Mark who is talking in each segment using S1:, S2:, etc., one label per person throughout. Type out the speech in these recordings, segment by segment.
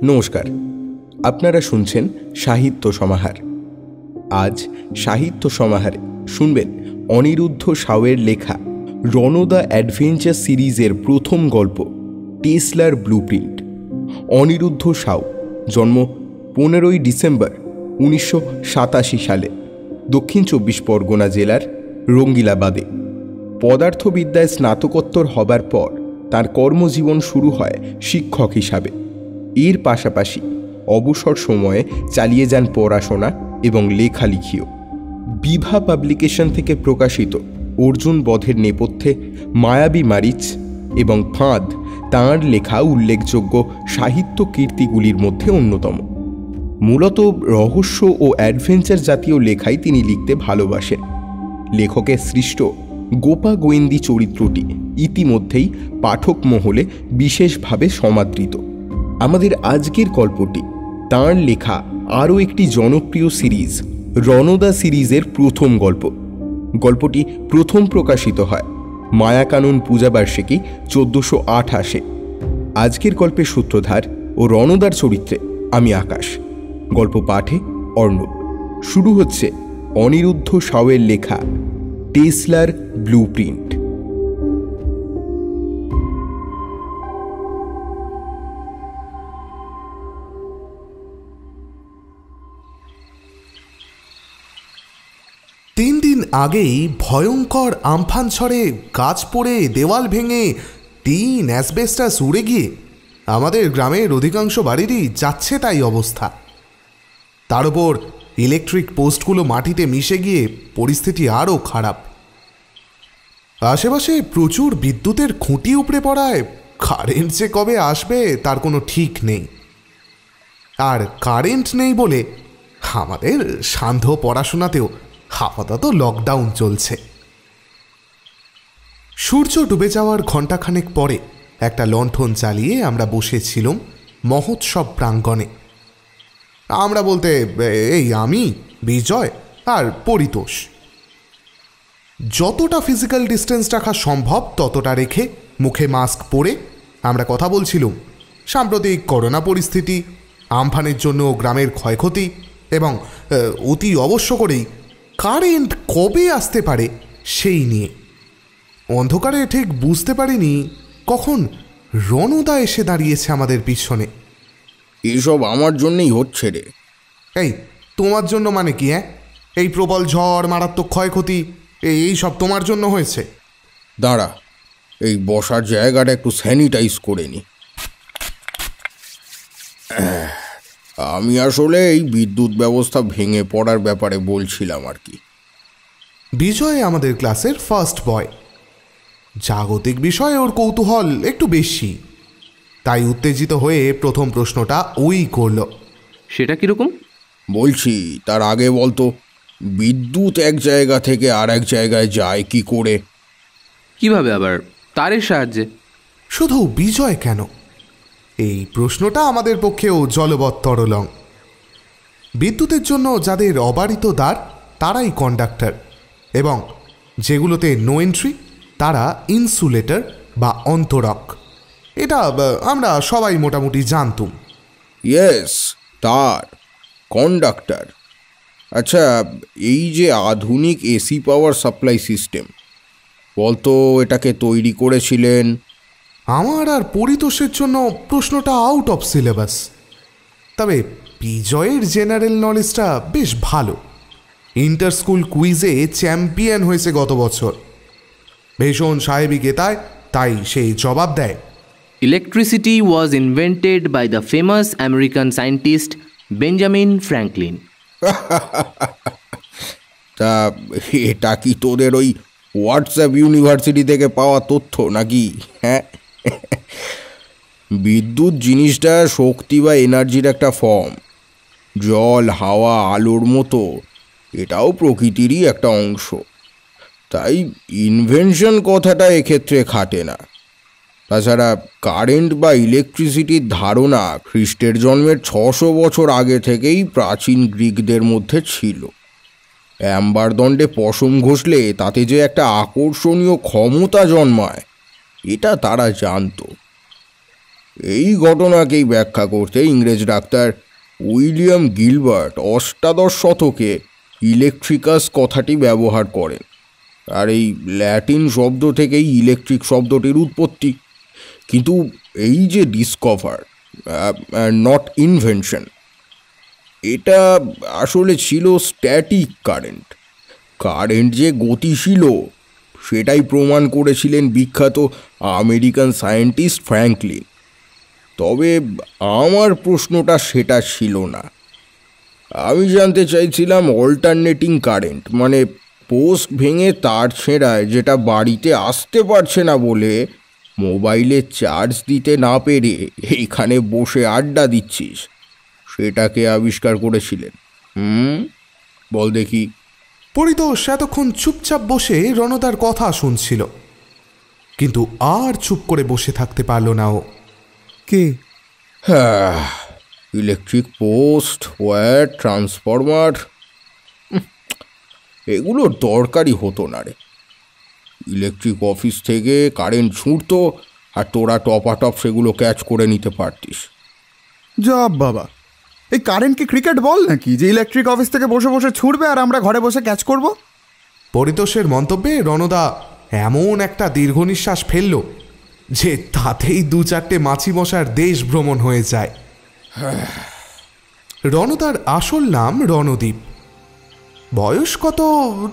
S1: নমস্কার, আপনারা শুনছেন সাহিত্য সমাহার। আজ সাহিত্য সমাহারে শুনবেন অনিরুদ্ধ সাউয়ের লেখা রণদা অ্যাডভেঞ্চার সিরিজের প্রথম গল্প টেসলার ব্লুপ্রিন্ট। অনিরুদ্ধ সাউ জন্ম 15 ডিসেম্বর 1987 সালে দক্ষিণ 24 পরগনা জেলার রঙ্গিলাবাদে। পদার্থবিদ্যায় স্নাতকোত্তর হবার পর তার কর্মজীবন শুরু হয় শিক্ষক হিসাবে। এর পাশাপাশি অবসর সময়ে চালিয়ে যান পড়াশোনা এবং লেখালেখিও। বিভা পাবলিকেশন থেকে প্রকাশিত অর্জুন বধের নেপথ্যে মায়াবী মারিচ এবং ফাঁদ তাঁর লেখা উল্লেখযোগ্য সাহিত্য কীর্তিগুলির মধ্যে অন্যতম। মূলত রহস্য ও অ্যাডভেঞ্চার জাতীয় লেখাই তিনি লিখতে ভালোবাসেন। লেখকের সৃষ্ট গোপা গোয়েন্দী চরিত্রটি ইতিমধ্যেই পাঠক মহলে বিশেষভাবে সমাদৃত। আমাদের আজকের গল্পটি তাঁর লেখা আরও একটি জনপ্রিয় সিরিজ রণদা সিরিজের প্রথম গল্প। গল্পটি প্রথম প্রকাশিত হয় মায়াকানন পূজাবার্ষিকী 1428। আজকের গল্পের সূত্রধার ও রণদার চরিত্রে আমি আকাশ, গল্প পাঠে অর্ণব। শুরু হচ্ছে অনিরুদ্ধ সাউয়ের লেখা টেসলার ব্লুপ্রিন্ট।
S2: তিন দিন আগেই ভয়ঙ্কর আমফান ঝড়ে গাছ পড়ে দেওয়াল ভেঙে টিন অ্যাসবেস্টাস উড়ে গিয়ে আমাদের গ্রামের অধিকাংশ বাড়িরই যাচ্ছে তাই অবস্থা। তার উপর ইলেকট্রিক পোস্টগুলো মাটিতে মিশে গিয়ে পরিস্থিতি আরও খারাপ। আশেপাশে প্রচুর বিদ্যুতের খুঁটি উপড়ে পড়ায় কারেন্ট যে কবে আসবে তার কোনো ঠিক নেই। আর কারেন্ট নেই বলে আমাদের সান্ধ্য পড়াশোনাতেও আপাতত লকডাউন চলছে। সূর্য ডুবে যাওয়ার ঘণ্টাখানেক পরে একটা লণ্ঠন চালিয়ে আমরা বসেছিলাম মহোৎসব প্রাঙ্গণে। আমরা বলতে এই আমি, বিজয় আর পরিতোষ। যতটা ফিজিক্যাল ডিস্টেন্স রাখা সম্ভব ততটা রেখে মুখে মাস্ক পরে আমরা কথা বলছিলাম সাম্প্রতিক করোনা পরিস্থিতি, আমফানের জন্য গ্রামের ক্ষয়ক্ষতি এবং অতি অবশ্য করেই কারেন্ট কবে আসতে পারে সেই নিয়ে। অন্ধকারে ঠিক বুঝতে পারিনি কখন রণদা এসে দাঁড়িয়েছে আমাদের পিছনে।
S3: এসব আমার জন্যই হচ্ছে রে।
S2: এই তোমার জন্য মানে কি? এই প্রবল ঝড়, মারাত্মক ক্ষয়ক্ষতি, এই সব তোমার জন্য হয়েছে?
S3: দাঁড়া, এই বসার জায়গাটা একটু স্যানিটাইজ করে নি। আমি আসলে এই বিদ্যুৎ ব্যবস্থা ভেঙে পড়ার ব্যাপারে বলছিলাম আর কি।
S2: বিজয় আমাদের ক্লাসের ফার্স্ট বয়। জাগতিক বিষয়ে ওর কৌতূহল একটু বেশি, তাই উত্তেজিত হয়ে প্রথম প্রশ্নটা ওই করল।
S4: সেটা কিরকম?
S3: বলছি, তার আগে বলতো বিদ্যুৎ এক জায়গা থেকে আর এক জায়গায় যায় কি করে?
S4: কিভাবে আবার? তারের সাহায্যে।
S2: শুধু বিজয় কেন, এই প্রশ্নটা আমাদের পক্ষেও জলবত্তরলং। বিদ্যুতের জন্য যাদের অবারিত দ্বার তারাই কন্ডাক্টর, এবং যেগুলোতে নো এন্ট্রি তারা ইনসুলেটর বা অন্তরক। এটা আমরা সবাই মোটামুটি জানতুম।
S3: ইয়েস, তার কন্ডাক্টর। আচ্ছা, এই যে আধুনিক এসি পাওয়ার সাপ্লাই সিস্টেম, বলতো এটাকে তৈরি করেছিলেন?
S2: আমার আর পরিতোষের জন্য প্রশ্নটা আউট অফ সিলেবাস, তবে বিজয়ের জেনারেল নলেজটা বেশ ভালো। ইন্টার স্কুল কুইজে চ্যাম্পিয়ন হয়েছে গত বছর। ভীষণ সাহেবী গেতায়, তাই সেই জবাব দেয়,
S4: electricity was invented by the famous American scientist Benjamin Franklin.
S3: তা এটা কি তোদের ওই হোয়াটসঅ্যাপ ইউনিভার্সিটি থেকে পাওয়া তথ্য নাকি? হ্যাঁ, বিদ্যুৎ জিনিসটা শক্তি বা এনার্জির একটা ফর্ম। জল, হাওয়া, আলোর মতো এটাও প্রকৃতিরই একটা অংশ। তাই ইনভেনশন কথাটা এক্ষেত্রে খাটে না। তাছাড়া কারেন্ট বা ইলেকট্রিসিটির ধারণা খ্রিস্টের জন্মের 600 বছর আগে থেকেই প্রাচীন গ্রিকদের মধ্যে ছিল। অ্যাম্বার দণ্ডে পশম ঘষলে তাতে যে একটা আকর্ষণীয় ক্ষমতা জন্মায়, এটা তারা জানত। এই ঘটনাকেই ব্যাখ্যা করতে ইংরেজ ডাক্তার উইলিয়াম গিলবার্ট অষ্টাদশ শতকে ইলেকট্রিকাস কথাটি ব্যবহার করেন। আর এই ল্যাটিন শব্দ থেকেই ইলেকট্রিক শব্দটির উৎপত্তি। কিন্তু এই যে ডিসকভার, নট ইনভেনশন, এটা আসলে ছিল স্ট্যাটিক কারেন্ট। কারেন্ট যে গতিশীল সেটাই প্রমাণ করেছিলেন বিখ্যাত আমেরিকান সায়েন্টিস্ট ফ্র্যাঙ্কলিন। তবে আমার প্রশ্নটা সেটা ছিল না। আমি জানতে চাইছিলাম অল্টারনেটিং কারেন্ট, মানে পোস্ট ভেঙে তার ছেঁড়ায় যেটা বাড়িতে আসতে পারছে না বলে মোবাইলে চার্জ দিতে না পেরে এইখানে বসে আড্ডা দিচ্ছিস, সেটাকে আবিষ্কার করেছিলেন। বল দেখি।
S2: পরিতোষ এতক্ষণ চুপচাপ বসে রণদার কথা শুনছিল, কিন্তু আর চুপ করে বসে থাকতে পারল না ও।
S5: কে?
S3: হ্যাঁ, ইলেকট্রিক পোস্ট, ওয়্যার, ট্রান্সফরমার, এগুলোর দরকারই হতো না রে। ইলেকট্রিক অফিস থেকে কারেন্ট ছুঁড়তো আর তোরা টপাটপ সেগুলো ক্যাচ করে নিতে পারতিস।
S5: যা বাবা, এই কারেন্টকে ক্রিকেট বল নাকি যে ইলেকট্রিক অফিস থেকে বসে বসে ছুটবে আর আমরা ঘরে বসে ক্যাচ করব?
S2: পরিতোষের মন্তব্যে রণদা এমন একটা দীর্ঘ নিঃশ্বাস ফেলল যে তাতেই 2-4টে মাছি মশার দেশ ভ্রমণ হয়ে যায়। রণদার আসল নাম রণদীপ। বয়স কত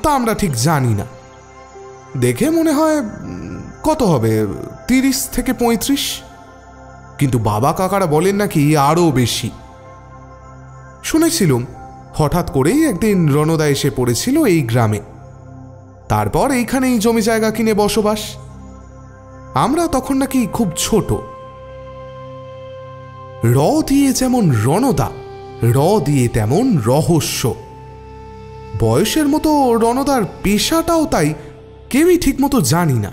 S2: তা আমরা ঠিক জানি না। দেখে মনে হয় কত হবে, 30 থেকে 35, কিন্তু বাবা কাকারা বলেন নাকি আরও বেশি। শুনেছিলুম হঠাৎ করেই একদিন রণদা এসে পড়েছিল এই গ্রামে, তারপর এইখানেই জমি জায়গা কিনে বসবাস। আমরা তখন নাকি খুব ছোট। র দিয়ে যেমন রণদা, র দিয়ে তেমন রহস্য। বয়সের মতো রণদার পেশাটাও তাই কেউই ঠিক মতো জানি না।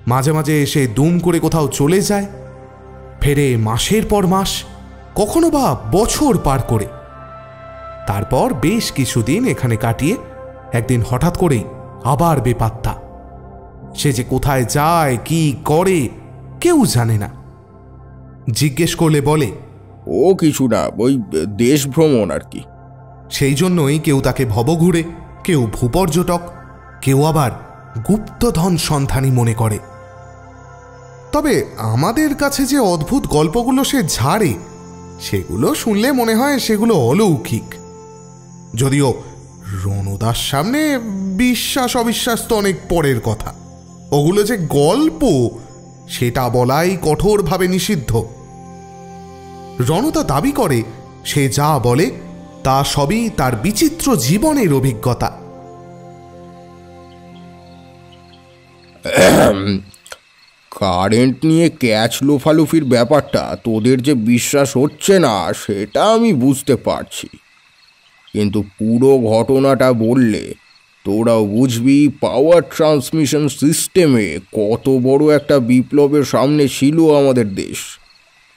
S2: মাঝে মাঝে এসে দুম করে কোথাও চলে যায়, ফেরে মাসের পর মাস, কখনো বা বছর পার করে। তারপর বেশ কিছুদিন এখানে কাটিয়ে একদিন হঠাৎ করেই আবার বেপাত্তা। সে যে কোথায় যায়, কি করে, কেউ জানে না। জিজ্ঞেস করলে বলে
S3: ও কিছু না, ওই দেশ ভ্রমণ আর কি।
S2: সেই জন্যই কেউ তাকে ভবঘুরে, কেউ ভূপর্যটক, কেউ আবার গুপ্তধন সন্ধানী মনে করে। তবে আমাদের কাছে যে অদ্ভুত গল্পগুলো সে ঝাড়ে, সেগুলো শুনলে মনে হয় সেগুলো অলৌকিক। যদিও রণদার সামনে বিশ্বাস অবিশ্বাস তো অনেক পরের কথা। ওগুলো যে গল্প সেটা বলাই কঠোরভাবে নিষিদ্ধ। রণদা দাবি করে সে যা বলে তা সবই তার বিচিত্র জীবনের অভিজ্ঞতা।
S3: কারেন্ট নিয়ে ক্যাচ লোফালুফির ব্যাপারটা তোদের যে বিশ্বাস হচ্ছে না সেটা আমি বুঝতে পারছি, কিন্তু পুরো ঘটনাটা বললে তোরাও বুঝবি পাওয়ার ট্রান্সমিশন সিস্টেমে কত বড় একটা বিপ্লবের সামনে ছিল আমাদের দেশ।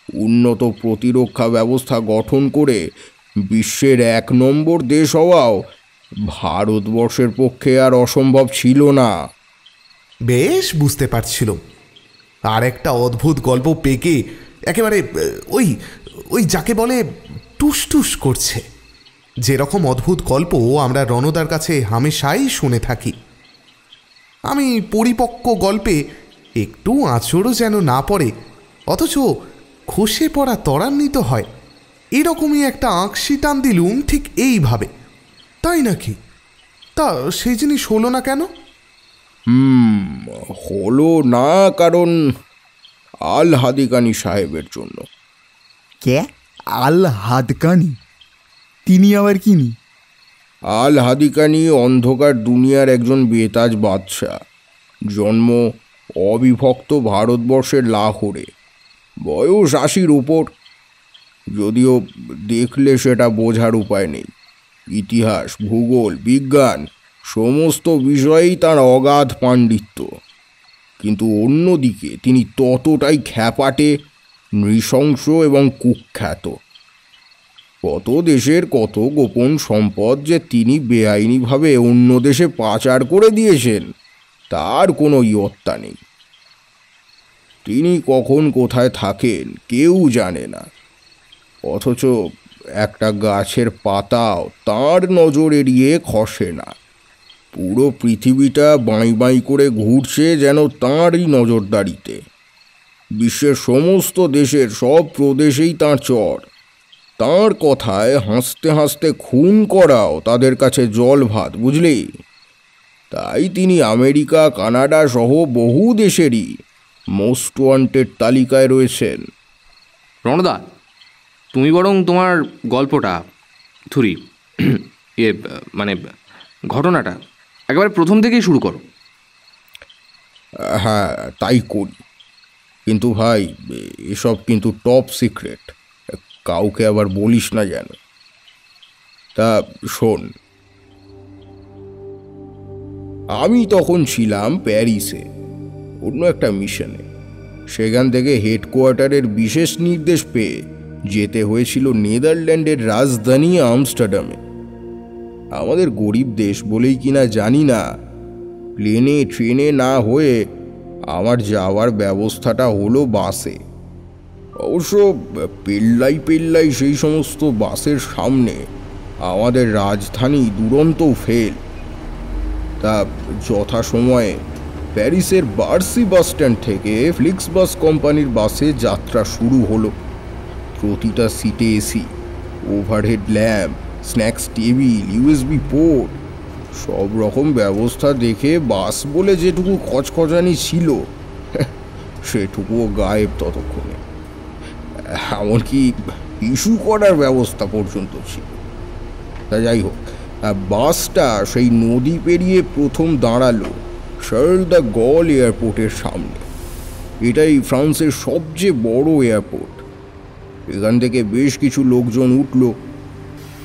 S3: উন্নত প্রতিরক্ষা ব্যবস্থা গঠন করে বিশ্বের 1 নম্বর দেশ হওয়াও ভারতবর্ষের পক্ষে আর অসম্ভব ছিল না।
S2: বেশ বুঝতে পারছিল। আর একটা অদ্ভুত গল্প পেকে একেবারে ওই ওই যাকে বলে টুসটুস করছে। যেরকম অদ্ভুত গল্প আমরা রণদার কাছে হামেশাই শুনে থাকি। আমি পরিপক্ক গল্পে একটু আঁচড়ও যেন না পড়ে, অথচ খসে পড়া ত্বরান্বিত হয়, এরকমই একটা আঁকশি টান দিলুম ঠিক এইভাবে। তাই নাকি? তা সেই জিনিস হলো না কেন?
S3: হলো না কারণ আল হাদিকানি সাহেবের জন্য।
S5: কে? আল হাদকানি? তিনি আবার কিনি?
S3: আল হাদিকানি অন্ধকার দুনিয়ার একজন বেতাজ বাদশাহ। জন্ম অবিভক্ত ভারতবর্ষের লাহোরে, বয়স 80-র উপর। যদিও দেখলে সেটা বোঝার উপায় নেই। ইতিহাস, ভূগোল, বিজ্ঞান সমস্ত বিষয়েই তার অগাধ পাণ্ডিত্য। কিন্তু অন্যদিকে তিনি ততটাই খ্যাপাটে, নৃশংস এবং কুখ্যাত। কত দেশের কত গোপন সম্পদ যে তিনি বেআইনিভাবে অন্য দেশে পাচার করে দিয়েছেন তার কোনো ইয়ত্তা নেই। তিনি কখন কোথায় থাকেন কেউ জানে না, অথচ একটা গাছের পাতাও তার নজর এড়িয়ে খসে না। পুরো পৃথিবীটা বাঁই বাঁই করে ঘুরছে যেন তাঁরই নজরদারিতে। বিশ্বের সমস্ত দেশের সব প্রদেশেই তাঁর চর। তাঁর কথায় হাসতে হাসতে খুন করাও তাদের কাছে জল ভাত, বুঝলি? তাই তিনি আমেরিকা, কানাডা সহ বহু দেশেরই মোস্ট ওয়ান্টেড তালিকায় রয়েছেন।
S4: রণদা, তুমি বরং তোমার গল্পটা থুরি মানে ঘটনাটা একেবারে প্রথম থেকেই শুরু করো।
S3: হ্যাঁ, তাই করি, কিন্তু ভাই এসব কিন্তু টপ সিক্রেট, কাউকে আবার বলিস না যেন। তা শোন, আমি তখন ছিলাম প্যারিসে অন্য একটা মিশনে। সেখান থেকে হেডকোয়ার্টারের বিশেষ নির্দেশ পেয়ে যেতে হয়েছিল নেদারল্যান্ডের রাজধানী আমস্টারডামে। আমাদের গরিব দেশ বলেই কিনা জানি না, প্লেনে ট্রেনে না হয়ে আমার যাওয়ার ব্যবস্থাটা হলো বাসে। অবশ্য পেল্লাই পেল্লাই সেই সমস্ত বাসের সামনে আমাদের রাজধানী দুরন্তও ফেল। তা যথাসময়ে প্যারিসের বার্সি বাস স্ট্যান্ড থেকে ফ্লিক্স বাস কোম্পানির বাসে যাত্রা শুরু হলো। প্রতিটা সিটে AC, overhead lamp, snacks table, USB port, সব রকম ব্যবস্থা দেখে বাস বলে যেটুকু খচখচানি ছিল সেটুকুও গায়েব ততক্ষণে। এমনকি ইস্যু করার ব্যবস্থা পর্যন্ত ছিল। তা যাই হোক, বাসটা সেই নদী পেরিয়ে প্রথম দাঁড়ালো শার্ল দ্য গল এয়ারপোর্টের সামনে। এটাই ফ্রান্সের সবচেয়ে বড় এয়ারপোর্ট। এখান থেকে বেশ কিছু লোকজন উঠল।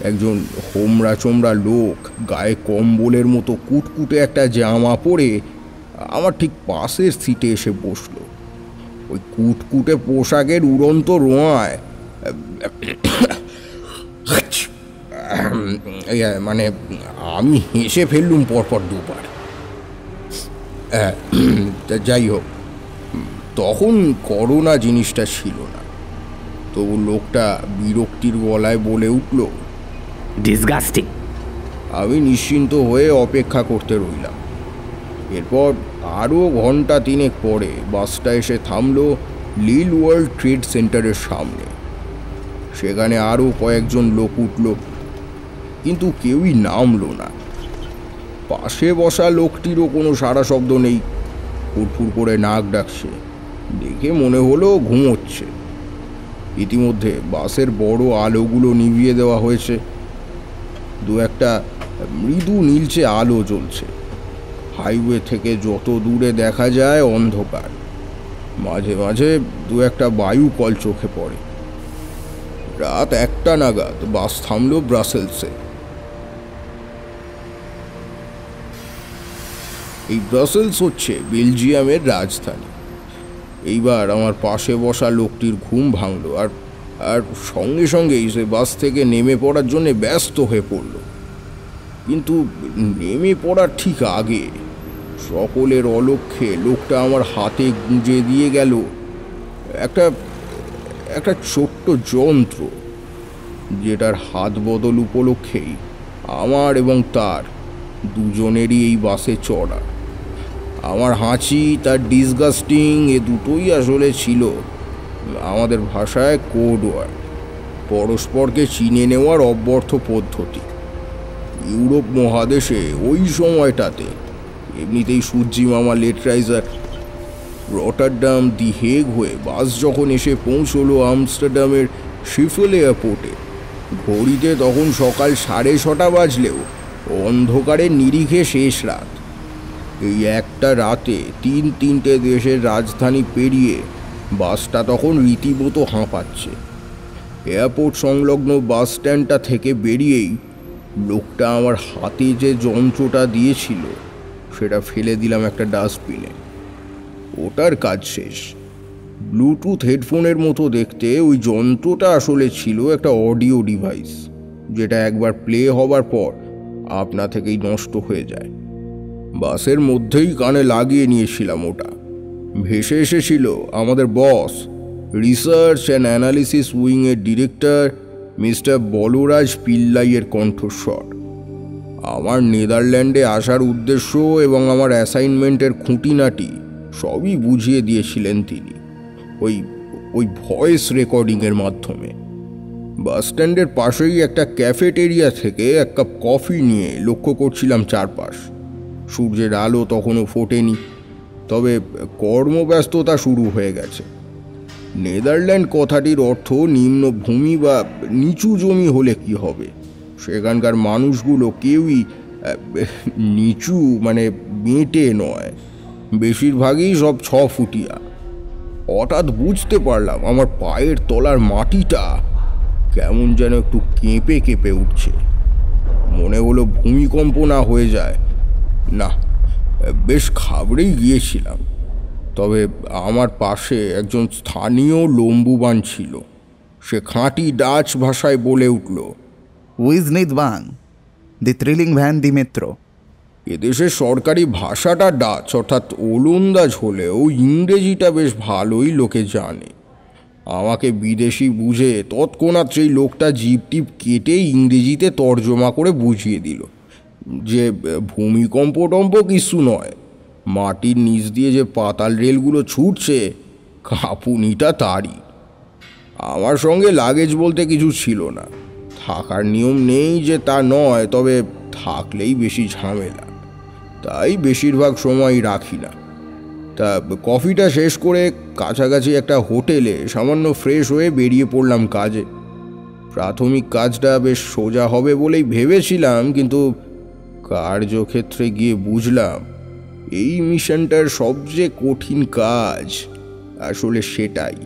S3: একজন হোমরা চোমরা লোক গায়ে কম্বলের মতো কুটকুটে একটা জামা পরে আমার ঠিক পাশের সিটে এসে বসলো। ওই কুটকুটে পোশাকের উড়ন্ত রোঁয়ায় মানে আমি হেসে ফেললুম পরপর দুবার। যাই হোক, তখন করোনা জিনিসটা ছিল না, তবু লোকটা বিরক্তির গলায় বলে উঠল,
S4: ডিসগাস্টিং।
S3: আমি নিশ্চিন্ত হয়ে অপেক্ষা করতে রইলাম। এরপর আরও ঘন্টা তিনেক পরে বাসটা এসে থামলো লিল ওয়ার্ল্ড ট্রেড সেন্টারের সামনে। সেখানে আরও কয়েকজন লোক উঠল, কিন্তু কেউই নামলো না। পাশে বসা লোকটিরও কোনো সাড়া শব্দ নেই, ফুরফুর করে নাক ডাকছে, দেখে মনে হলো ঘুমোচ্ছে। ইতিমধ্যে বাসের বড় আলোগুলো নিভিয়ে দেওয়া হয়েছে। দু একটা মৃদু নীলচে আলো জ্বলছে। হাইওয়ে থেকে যত দূরে দেখা যায় অন্ধকার। মাঝে মাঝে দু একটা বায়ু কল চোখে পড়ে। রাত 1টা নাগাদ বাস থামল ব্রাসেলসে। এই ব্রাসেলস হচ্ছে বেলজিয়ামের রাজধানী। এইবার আমার পাশে বসা লোকটির ঘুম ভাঙল, আর সঙ্গে সঙ্গেই সে বাস থেকে নেমে পড়ার জন্যে ব্যস্ত হয়ে পড়ল। কিন্তু নেমে পড়ার ঠিক আগে সকলের অলক্ষ্যে লোকটা আমার হাতে গুঁজে দিয়ে গেল একটা ছোট্ট যন্ত্র, যেটার হাত বদল উপলক্ষেই আমার এবং তার দুজনেরই এই বাসে চড়া। আমার হাঁচি, তার ডিসগাস্টিং, এ দুটোই আসলে ছিল আমাদের ভাষায় কোড ওয়ার্ড, পরস্পরকে চিনে নেওয়ার অব্যর্থ পদ্ধতি। ইউরোপ মহাদেশে ওই সময়টাতে এমনিতেই সূর্যি মামা লেটরাইজার। রটারডাম, দি হেগ হয়ে বাস যখন এসে পৌঁছলো আমস্টারডামের শিফেল এয়ারপোর্টে, ঘড়িতে তখন সকাল 6:30 বাজলেও অন্ধকারের নিরিখে শেষ রাত। এই একটা রাতে 3-3টে দেশের রাজধানী পেরিয়ে বাসটা তখন রীতিমতো হাঁপাচ্ছে। এয়ারপোর্ট সংলগ্ন বাস স্ট্যান্ডটা থেকে বেরিয়েই লোকটা আমার হাতে যে যন্ত্রটা দিয়েছিল সেটা ফেলে দিলাম একটা ডাস্টবিনে। ওটার কাজ শেষ। ব্লুটুথ হেডফোনের মতো দেখতে ওই যন্ত্রটা আসলে ছিল একটা অডিও ডিভাইস, যেটা একবার প্লে হবার পর আপনা থেকেই নষ্ট হয়ে যায়। বাসের মধ্যেই কানে লাগিয়ে নিয়েছিলাম ওটা। ভেসে এসেছিল আমাদের বস, রিসার্চ অ্যান্ড অ্যানালিসিস উইংয়ের ডিরেক্টর মিস্টার বলরাজ পিল্লাইয়ের কণ্ঠস্বর। আমার নেদারল্যান্ডে আসার উদ্দেশ্য এবং আমার অ্যাসাইনমেন্টের খুঁটিনাটি সবই বুঝিয়ে দিয়েছিলেন তিনি ওই ভয়েস রেকর্ডিংয়ের মাধ্যমে। বাস স্ট্যান্ডের পাশেই একটা ক্যাফেটেরিয়া থেকে এক কাপ কফি নিয়ে লক্ষ্য করছিলাম চারপাশ। সূর্যের আলো তখনও ফোটেনি, তবে কর্মব্যস্ততা শুরু হয়ে গেছে। নেদারল্যান্ড কথাটির অর্থ নিম্নভূমি বা নিচু জমি হলে কি হবে, সেখানকার মানুষগুলো কেউই নিচু মানে মেটে নয়, বেশিরভাগই সব 6 ফুটিয়া। হঠাৎ বুঝতে পারলাম আমার পায়ের তলার মাটিটা কেমন যেন একটু কেঁপে কেঁপে উঠছে। মনে হলো ভূমিকম্প না হয়ে যায়। না, বেশ ঘাবড়েই গিয়েছিলাম। তবে আমার পাশে একজন স্থানীয় লম্বুবান ছিল। সে খাঁটি ডাচ ভাষায় বলে উঠল,
S5: উইজ নিদ বাং দি থ্রিলিং ভ্যান দি মেট্রো।
S3: এদেশের সরকারি ভাষাটা ডাচ অর্থাৎ ওলন্দাজ হলেও ইংরেজিটা বেশ ভালোই লোকে জানে। আমাকে বিদেশি বুঝে তৎক্ষণাৎ সেই লোকটা জিপ টিপ কেটে ইংরেজিতে তর্জমা করে বুঝিয়ে দিল যে ভূমিকম্প টম্প কিছু নয়, মাটির নিচ দিয়ে যে পাতাল রেলগুলো ছুটছে কাঁপুনিটা তারই। আমার সঙ্গে লাগেজ বলতে কিছু ছিল না। থাকার নিয়ম নেই যে তা নয়, তবে থাকলেই বেশি ঝামেলা, তাই বেশিরভাগ সময়ই রাখি না। তা কফিটা শেষ করে কাছাকাছি একটা হোটেলে সামান্য ফ্রেশ হয়ে বেরিয়ে পড়লাম কাজে। প্রাথমিক কাজটা বেশ সোজা হবে বলেই ভেবেছিলাম, কিন্তু কার্যক্ষেত্রে গিয়ে বুঝলাম এই মিশনটার সবচেয়ে কঠিন কাজ আসলে সেটাই।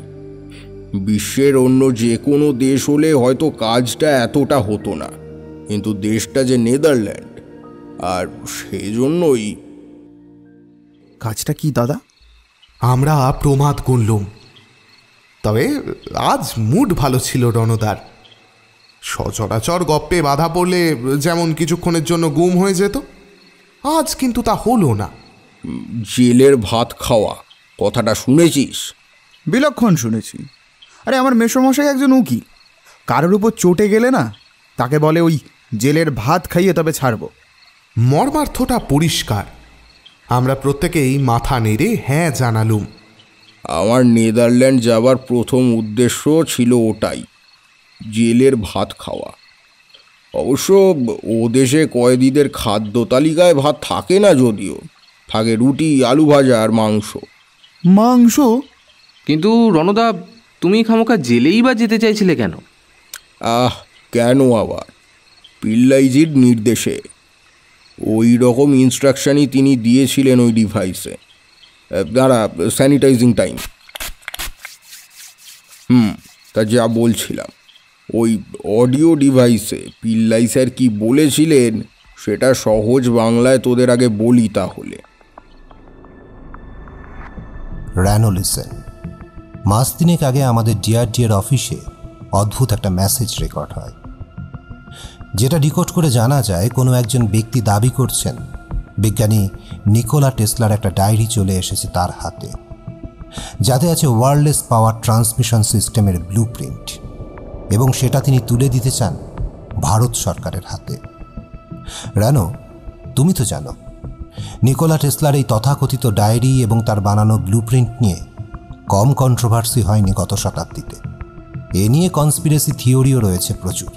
S3: বিশ্বের অন্য যে কোনো দেশ হলে হয়তো কাজটা এতটা হতো না, কিন্তু দেশটা যে নেদারল্যান্ড, আর সেজন্যই।
S5: কাজটা কি দাদা?
S2: আমরা প্রমাদ গুনলুম। তবে আজ মুড ভালো ছিল রণদার। সচরাচর গপ্পে বাধা পড়লে যেমন কিছুক্ষণের জন্য গুম হয়ে যেত, আজ কিন্তু তা হলো না।
S3: জেলের ভাত খাওয়া কথাটা শুনেছিস?
S5: বিলক্ষণ শুনেছি। আরে আমার মেসোমশাই একজন উকিল, কারোর উপর চটে গেলে না তাকে বলে ওই জেলের ভাত খাইয়ে তবে ছাড়ব।
S2: মর্মার্থটা পরিষ্কার। আমরা প্রত্যেকেই মাথা নেড়ে হ্যাঁ জানালুম।
S3: আমার নেদারল্যান্ড যাবার প্রথম উদ্দেশ্য ছিল ওটাই, জেলের ভাত খাওয়া। অবশ্য ও দেশে কয়েদিদের খাদ্য তালিকায় ভাত থাকে না, যদিও থাকে রুটি, আলু ভাজা আর মাংস।
S5: মাংস?
S4: কিন্তু রণদা, তুমি খামোকা জেলেই বা যেতে চাইছিলে কেন?
S3: কেন আবার? পিল্লাইজির নির্দেশে। ওই রকম ইনস্ট্রাকশনই তিনি দিয়েছিলেন ওই ডিভাইসে। দাঁড়া, স্যানিটাইজিং টাইম। তা যা বলছিলাম, ওই অডিও ডিভাইসে পিল্লাই স্যার কি বলেছিলেন সেটা সহজ বাংলায় তোদের আগে বলি তাহলে।
S6: র্যানো লিসেন, মাস তিনেক আগে আমাদের ডিআরডিএর অফিসে অদ্ভুত একটা মেসেজ রেকর্ড হয়, যেটা ডিকোড করে জানা যায় কোনো একজন ব্যক্তি দাবি করছেন বিজ্ঞানী নিকোলা টেসলার একটা ডায়েরি চলে এসেছে তার হাতে, যাতে আছে ওয়্যারলেস পাওয়ার ট্রান্সমিশন সিস্টেমের ব্লুপ্রিন্ট, এবং সেটা তিনি তুলে দিতে চান ভারত সরকারের হাতে। র্যানো, তুমি তো জানো নিকোলা টেসলার এই তথাকথিত ডায়েরি এবং তার বানানো ব্লুপ্রিন্ট নিয়ে কম কন্ট্রোভার্সি হয়নি গত শতাব্দীতে। এ নিয়ে কনস্পিরেসি থিওরিও রয়েছে প্রচুর।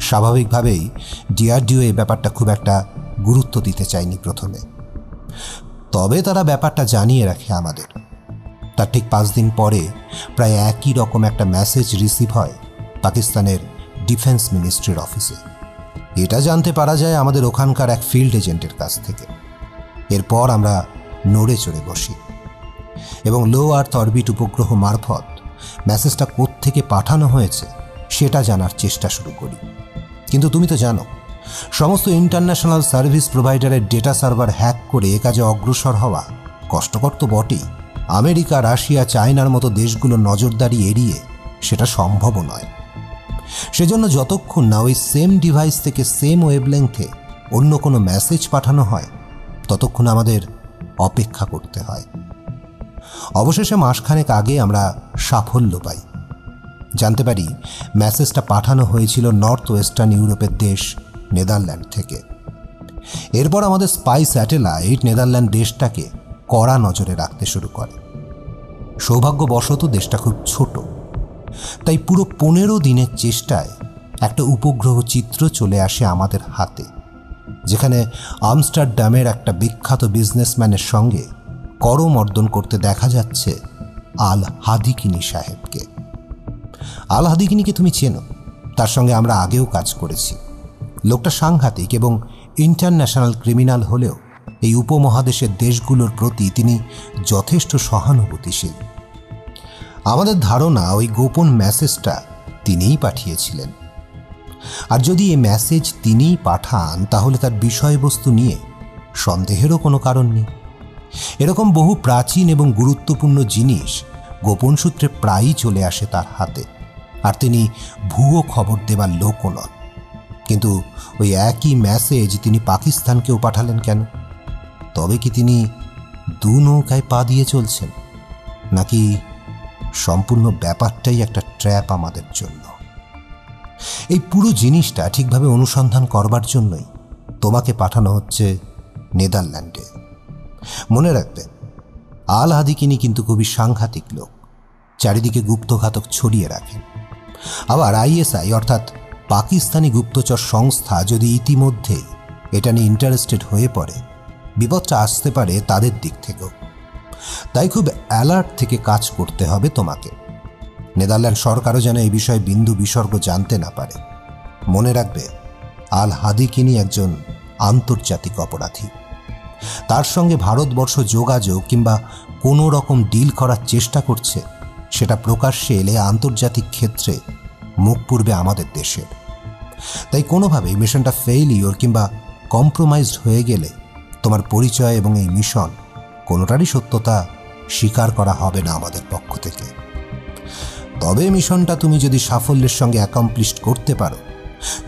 S6: স্বাভাবিকভাবেই ডিআরডিও এই ব্যাপারটা খুব একটা গুরুত্ব দিতে চায়নি প্রথমে, তবে তারা ব্যাপারটা জানিয়ে রাখে আমাদের। তার ঠিক 5 দিন পরে প্রায় একই রকম একটা মেসেজ রিসিভ হয় পাকিস্তানের ডিফেন্স মিনিস্ট্রির অফিসে। এটা জানতে পারা যায় আমাদের ওখানকার এক ফিল্ড এজেন্টের কাছ থেকে। এরপর আমরা নড়ে চড়ে বসি এবং লো আর্থ অরবিট উপগ্রহ মারফত মেসেজটা কোত্থেকে পাঠানো হয়েছে সেটা জানার চেষ্টা শুরু করি। কিন্তু তুমি তো জানো, সমস্ত ইন্টারন্যাশনাল সার্ভিস প্রোভাইডারের ডেটা সার্ভার হ্যাক করে এ কাজে অগ্রসর হওয়া কষ্টকর তো বটেই। আমেরিকা, রাশিয়া, চায়নার মতো দেশগুলো নজরদারি এড়িয়ে সেটা সম্ভবও নয়। সেজন্য যতক্ষণ না ওই সেম ডিভাইস থেকে সেম ওয়েভলেংথে অন্য কোনো মেসেজ পাঠানো হয়, ততক্ষণ আমাদের অপেক্ষা করতে হয়। অবশেষে মাসখানেক আগে আমরা সাফল্য পাই। জানতে পারি মেসেজটা পাঠানো হয়েছিল নর্থ ওয়েস্টার্ন ইউরোপের দেশ নেদারল্যান্ড থেকে। এরপর আমাদের স্পাই স্যাটেলাইট নেদারল্যান্ড দেশটাকে কড়া নজরে রাখতে শুরু করে। সৌভাগ্যবশত দেশটা খুব ছোট, তাই পুরো 15 দিনের চেষ্টায় একটা উপগ্রহ চিত্র চলে আসে আমাদের হাতে, যেখানে আমস্টারডামের একটা বিখ্যাত বিজনেসম্যানের সঙ্গে করমর্দন করতে দেখা যাচ্ছে আল হাদিকিনি সাহেবকে। আল হাদিকিনিকে তুমি চেনো, তার সঙ্গে আমরা আগেও কাজ করেছি। লোকটা সাংঘাতিক এবং ইন্টারন্যাশনাল ক্রিমিনাল হলেও এই উপমহাদেশের দেশগুলোর প্রতি তিনি যথেষ্ট সহানুভূতিশীল। আমাদের ধারণা ওই গোপন মেসেজটা তিনিই পাঠিয়েছিলেন। আর যদি এই মেসেজ তিনিই পাঠান তাহলে তার বিষয়বস্তু নিয়ে সন্দেহেরও কোনো কারণ নেই। এরকম বহু প্রাচীন এবং গুরুত্বপূর্ণ জিনিস গোপন সূত্রে প্রায়ই চলে আসে তার হাতে, আর তিনি ভুয়ো খবর দেবার লোকও নন। কিন্তু ওই একই মেসেজ তিনি পাকিস্তানকেও পাঠালেন কেন? তবে কি তিনি দু নৌকায় পা দিয়ে চলছেন, নাকি সম্পূর্ণ ব্যাপারটাই একটা ট্র্যাপ আমাদের জন্য? এই পুরো জিনিসটা ঠিকভাবে অনুসন্ধান করবার জন্যই তোমাকে পাঠানো হচ্ছে নেদারল্যান্ডে। মনে রাখবে, আল হাদিকিনি কিন্তু খুবই সাংঘাতিক লোক, চারিদিকে গুপ্তঘাতক ছড়িয়ে রাখেন। আবার আইএসআই অর্থাৎ পাকিস্তানি গুপ্তচর সংস্থা যদি ইতিমধ্যে এটা নিয়ে ইন্টারেস্টেড হয়ে পড়ে, বিপদটা আসতে পারে তাদের দিক থেকেও। তাই খুব অ্যালার্ট থেকে কাজ করতে হবে তোমাকে। নেদারল্যান্ড সরকারও যেন এই বিষয়ে বিন্দু বিসর্গ জানতে না পারে। মনে রাখবে, আল হাদিকিনি একজন আন্তর্জাতিক অপরাধী। তার সঙ্গে ভারতবর্ষ যোগাযোগ কিংবা কোনো রকম ডিল করার চেষ্টা করছে, সেটা প্রকাশ্যে এলে আন্তর্জাতিক ক্ষেত্রে মুখ পুড়বে আমাদের দেশের। তাই কোনোভাবেই মিশনটা ফেইলিওর কিংবা কম্প্রোমাইজড হয়ে গেলে তোমার পরিচয় এবং এই মিশন কোনোটারই সত্যতা স্বীকার করা হবে না আমাদের পক্ষ থেকে। তবে মিশনটা তুমি যদি সাফল্যের সঙ্গে অ্যাকমপ্লিশ করতে পারো,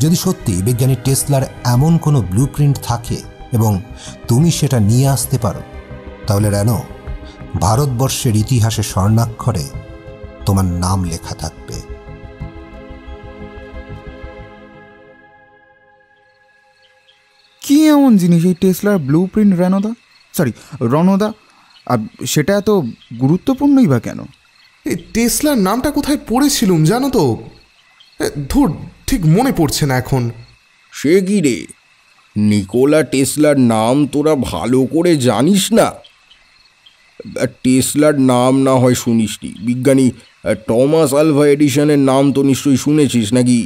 S6: যদি সত্যি বিজ্ঞানী টেসলার এমন কোনো ব্লুপ্রিন্ট থাকে এবং তুমি সেটা নিয়ে আসতে পারো, তাহলে রেনো, ভারতবর্ষের ইতিহাসে স্বর্ণাক্ষরে তোমার নাম লেখা থাকবে।
S5: কি এমন জিনিস এই টেসলার ব্লুপ্রিন্ট রণদা? আর সেটা এত গুরুত্বপূর্ণই বা কেন?
S2: এই টেসলার নামটা কোথায় পড়েছিলুম জানো তো? ধুর, ঠিক মনে পড়ছে না এখন।
S3: সে কি রে, নিকোলা টেসলার নাম তোরা ভালো করে জানিস না? টেসলার নাম না হয় শুনিসনি, বিজ্ঞানী টমাস আলভা এডিসনের নাম তো নিশ্চয়ই শুনেছিস নাকি?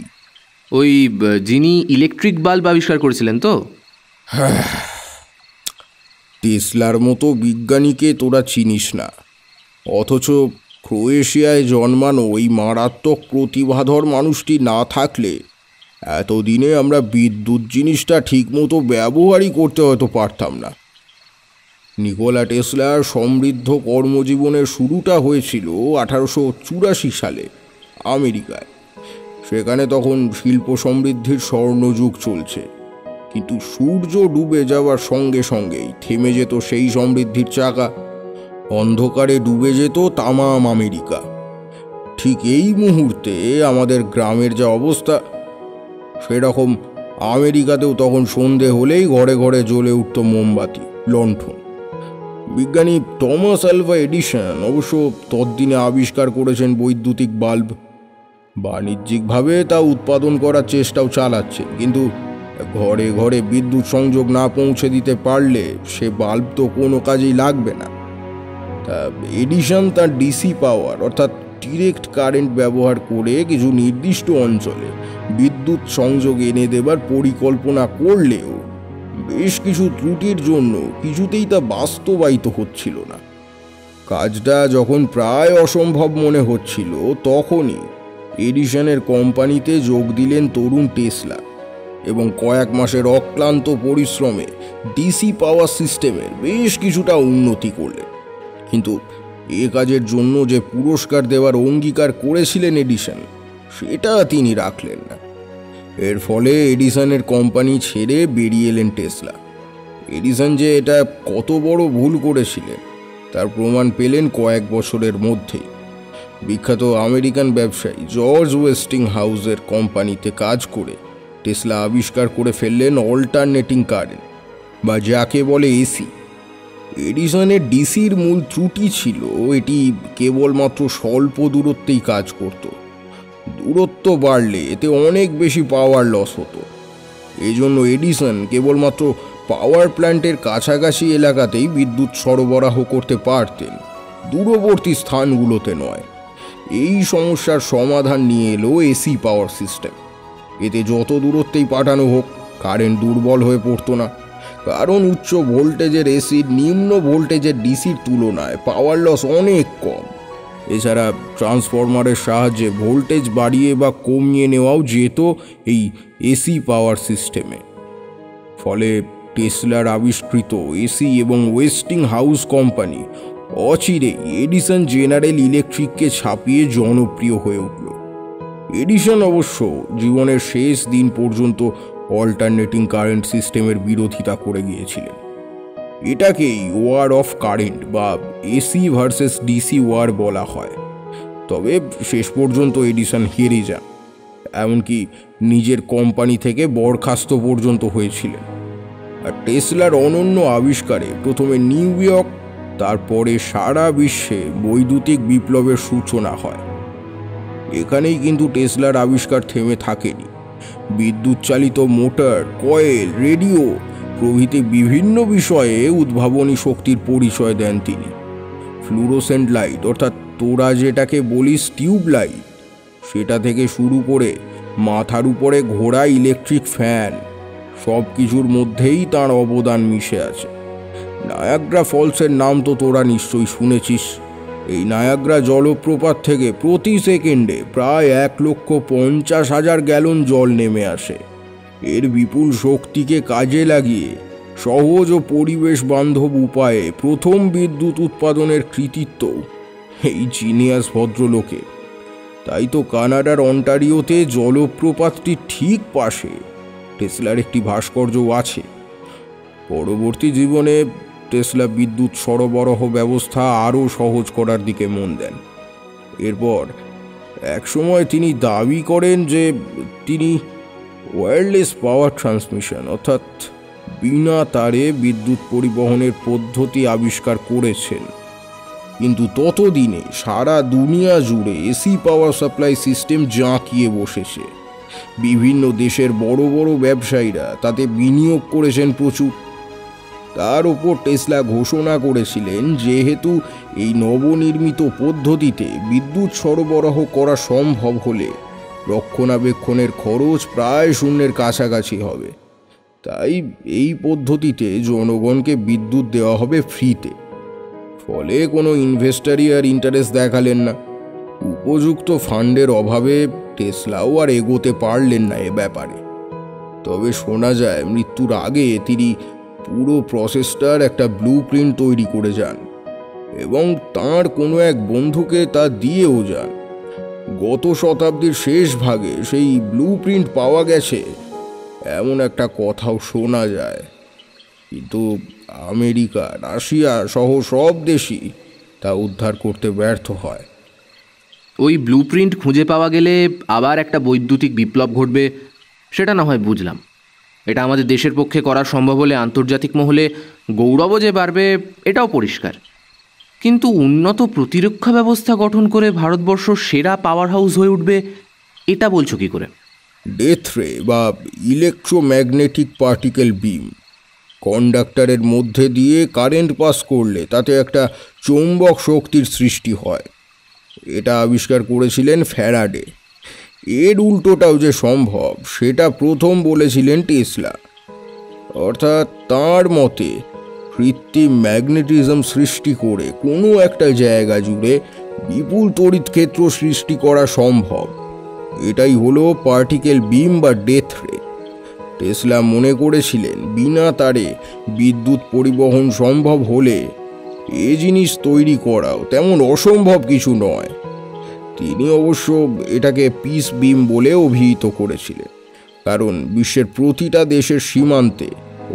S4: ওই যিনি ইলেকট্রিক বাল্ব আবিষ্কার করেছিলেন তো?
S3: টেসলার মতো বিজ্ঞানীকে তোরা চিনিস না, অথচ ক্রোয়েশিয়ায় জন্মানো ওই মারাত্মক প্রতিভাধর মানুষটি না থাকলে এতদিনে আমরা বিদ্যুৎ জিনিসটা ঠিকমতো ব্যবহারই করতে হয়তো পারতাম না। নিকোলা টেসলার সমৃদ্ধ কর্মজীবনের শুরুটা হয়েছিল 1884 সালে আমেরিকায়। সেখানে তখন শিল্প সমৃদ্ধির স্বর্ণযুগ চলছে, কিন্তু সূর্য ডুবে যাওয়ার সঙ্গে সঙ্গেই থেমে যেত সেই সমৃদ্ধির চাকা। অন্ধকারে ডুবে যেত তামাম আমেরিকা। ঠিক এই মুহূর্তে আমাদের গ্রামের যা অবস্থা, সেরকম আমেরিকাতেও তখন সন্ধে হলেই ঘরে ঘরে জ্বলে উঠত মোমবাতি, লণ্ঠন। বিজ্ঞানী টমাস আলভা এডিসন অবশ্য তদ্দিনে আবিষ্কার করেছেন বৈদ্যুতিক বাল্ব। বাণিজ্যিকভাবে তা উৎপাদন করার চেষ্টাও চালাচ্ছেন, কিন্তু ঘরে ঘরে বিদ্যুৎ সংযোগ না পৌঁছে দিতে পারলে সে বাল্ব তো কোনো কাজেই লাগবে না। তা এডিসন তার ডিসি পাওয়ার অর্থাৎ ডিরেক্ট কারেন্ট ব্যবহার করে কিছু নির্দিষ্ট অঞ্চলে বিদ্যুৎ সংযোগ এনে দেবার পরিকল্পনা করলেও বেশ কিছু ত্রুটির জন্য কিছুতেই তা বাস্তবায়িত হচ্ছিল না। কাজটা যখন প্রায় অসম্ভব মনে হচ্ছিল, তখনই এডিসনের কোম্পানিতে যোগ দিলেন তরুণ টেসলা এবং কয়েক মাসের অক্লান্ত পরিশ্রমে ডিসি পাওয়ার সিস্টেমের বেশ কিছুটা উন্নতি করলেন। কিন্তু এ কাজের জন্য যে পুরস্কার দেওয়ার অঙ্গীকার করেছিলেন এডিসন, সেটা তিনি রাখলেন না। এর ফলে এডিসনের কোম্পানি ছেড়ে বেরিয়ে এলেন টেসলা। এডিসন যে এটা কত বড় ভুল করেছিলেন তার প্রমাণ পেলেন কয়েক বছরের মধ্যেই। বিখ্যাত আমেরিকান ব্যবসায়ী জর্জ ওয়েস্টিং হাউসের কোম্পানিতে কাজ করে টেসলা আবিষ্কার করে ফেললেন অল্টারনেটিং কারেন্ট, বা যাকে বলে এসি। এডিসনের ডিসির মূল ত্রুটি ছিল এটি কেবলমাত্র স্বল্প দূরত্বেই কাজ করত। দূরত্ব বাড়লে এতে অনেক বেশি পাওয়ার লস হতো। এই জন্য এডিসন কেবলমাত্র পাওয়ার প্ল্যান্টের কাছাকাছি এলাকাতেই বিদ্যুৎ সরবরাহ করতে পারতেন, দূরবর্তী স্থানগুলোতে নয়। এই সমস্যার সমাধান নিয়ে এলো এসি পাওয়ার সিস্টেম। এতে যত দূরত্বেই পাঠানো হোক কারেন্ট দুর্বল হয়ে পড়তো না, কারণ উচ্চ ভোল্টেজের এসির নিম্ন ভোল্টেজের ডিসির তুলনায় পাওয়ার লস অনেক কম। এছাড়া ট্রান্সফরমারের সাহায্যে ভোল্টেজ বাড়িয়ে বা কমিয়ে নেওয়াও যেত এই এসি পাওয়ার সিস্টেমে। ফলে টেসলার আবিষ্কৃত এসি এবং ওয়েস্টিং হাউস কোম্পানি অচিরেই এডিসন জেনারেল ইলেকট্রিককে ছাপিয়ে জনপ্রিয় হয়ে উঠল। এডিসন অবশ্য জীবনের শেষ দিন পর্যন্ত অল্টারনেটিং কারেন্ট সিস্টেমের বিরোধিতা করে গিয়েছিলেন। এটাকেই ওয়ার অফ কারেন্ট বা এসি ভার্সেস ডিসি ওয়ার বলা হয়। তবে শেষ পর্যন্ত এডিসন হেরে যান, এমনকি নিজের কোম্পানি থেকে বরখাস্ত পর্যন্ত হয়েছিলেন। আর টেসলার অনন্য আবিষ্কারে প্রথমে নিউ ইয়র্ক, তারপরে সারা বিশ্বে বৈদ্যুতিক বিপ্লবের সূচনা হয়। এখানেই কিন্তু টেসলার আবিষ্কার থেমে থাকেনি। বিদ্যুৎ চালিত মোটর, কয়েল, রেডিও প্রভৃতি বিভিন্ন বিষয়ে উদ্ভাবনী শক্তির পরিচয় দেন তিনি। ফ্লুরোসেন্ট লাইট, অর্থাৎ তোরা যেটাকে বলিস টিউব লাইট, সেটা থেকে শুরু করে মাথার উপরে ঘোরা ইলেকট্রিক ফ্যান, সব কিছুর মধ্যেই তার অবদান মিশে আছে। নায়াগ্রা ফলসের নাম তো তোরা নিশ্চয়ই শুনেছিস। এই নায়াগ্রা জলপ্রপাত থেকে প্রতি সেকেন্ডে প্রায় 1,50,000 গ্যালন জল নেমে আসে। এর বিপুল শক্তিকে কাজে লাগিয়ে সহজ ও পরিবেশ বান্ধব উপায়ে প্রথম বিদ্যুৎ উৎপাদনের কৃতিত্ব এই জিনিয়াস ভদ্রলোকের। তাই তো কানাডার অন্টারিওতে জলপ্রপাতটির ঠিক পাশে টেসলার একটি ভাস্কর্যও আছে। পরবর্তী জীবনে টেসলা বিদ্যুৎ সরবরাহ ব্যবস্থা আরও সহজ করার দিকে মন দেন। এরপর একসময় তিনি দাবি করেন যে তিনি ওয়্যারলেস পাওয়ার ট্রান্সমিশন, অর্থাৎ বিনা তারে বিদ্যুৎ পরিবহনের পদ্ধতি আবিষ্কার করেছেন। কিন্তু ততদিনে সারা দুনিয়া জুড়ে এসি পাওয়ার সাপ্লাই সিস্টেম জাঁকিয়ে বসেছে। বিভিন্ন দেশের বড় বড় ব্যবসায়ীরা তাতে বিনিয়োগ করেছেন প্রচুর। তার উপর টেসলা ঘোষণা করেছিলেন যেহেতু এই নবনির্মিত পদ্ধতিতে বিদ্যুৎ সরবরাহ করা সম্ভব হলে রক্ষণাবেক্ষণের খরচ প্রায় শূন্যের কাছাকাছি হবে, তাই এই পদ্ধতিতে জনগণকে বিদ্যুৎ দেওয়া হবে ফ্রিতে। ফলে কোনো ইনভেস্টারই আর ইন্টারেস্ট দেখালেন না। উপযুক্ত ফান্ডের অভাবে টেসলাও আর এগোতে পারলেন না এ ব্যাপারে। তবে শোনা যায় মৃত্যুর আগে তিনি পুরো প্রসেসটার একটা ব্লু প্রিন্ট তৈরি করে যান এবং তাঁর কোনো এক বন্ধুকে তা দিয়েও যান। গত শতাব্দীর শেষ ভাগে সেই ব্লু প্রিন্ট পাওয়া গেছে এমন একটা কথাও শোনা যায়, কিন্তু আমেরিকা, রাশিয়া সহ সব দেশই তা উদ্ধার করতে ব্যর্থ হয়।
S4: ওই ব্লু প্রিন্ট খুঁজে পাওয়া গেলে আবার একটা বৈদ্যুতিক বিপ্লব ঘটবে, সেটা না হয় বুঝলাম। এটা আমাদের দেশের পক্ষে করা সম্ভব হলে আন্তর্জাতিক মহলে গৌরবও যে বাড়বে এটাও পরিষ্কার। কিন্তু উন্নত প্রতিরক্ষা ব্যবস্থা গঠন করে ভারতবর্ষ সেরা পাওয়ার হাউস হয়ে উঠবে, এটা বলছো কি করে?
S3: ডেথ রে বা ইলেকট্রোম্যাগনেটিক পার্টিকেল বিম কন্ডাক্টরের মধ্যে দিয়ে কারেন্ট পাস করলে তাতে একটা চৌম্বক শক্তির সৃষ্টি হয়। এটা আবিষ্কার করেছিলেন ফ্যারাডে। এর উল্টোটাও যে সম্ভব সেটা প্রথম বলেছিলেন টেসলা। অর্থাৎ তাঁর মতে কৃত্রিম ম্যাগনেটিজম সৃষ্টি করে কোনো একটা জায়গা জুড়ে বিপুল তড়িৎ ক্ষেত্র সৃষ্টি করা সম্ভব। এটাই হলো পার্টিকেল বিম বা ডেথ রে। টেসলা মনে করেছিলেন বিনা তারে বিদ্যুৎ পরিবহন সম্ভব হলে এ জিনিস তৈরি করাও তেমন অসম্ভব কিছু নয়। তিনি অবশ্য এটাকে পিস বিম বলে অভিহিত করেছিলেন, কারণ বিশ্বের প্রতিটা দেশের সীমান্তে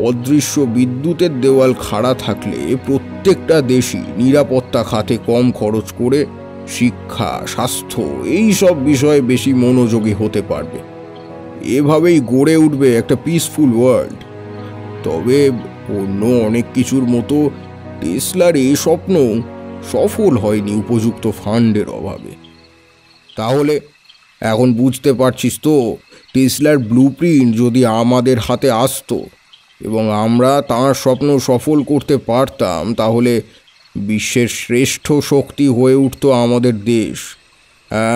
S3: অদৃশ্য বিদ্যুতের দেওয়াল খাড়া থাকলে প্রত্যেকটা দেশই নিরাপত্তা খাতে কম খরচ করে শিক্ষা, স্বাস্থ্য এই সব বিষয়ে বেশি মনোযোগী হতে পারবে। এভাবেই গড়ে উঠবে একটা পিসফুল ওয়ার্ল্ড। তবে অন্য অনেক কিছুর মতো টেসলার এই স্বপ্ন সফল হয়নি উপযুক্ত ফান্ডের অভাবে। তাহলে এখন বুঝতে পারছিস তো, টেসলার ব্লুপ্রিন্ট যদি আমাদের হাতে আসতো এবং আমরা তার স্বপ্ন সফল করতে পারতাম, তাহলে বিশ্বের শ্রেষ্ঠ শক্তি হয়ে উঠত আমাদের দেশ,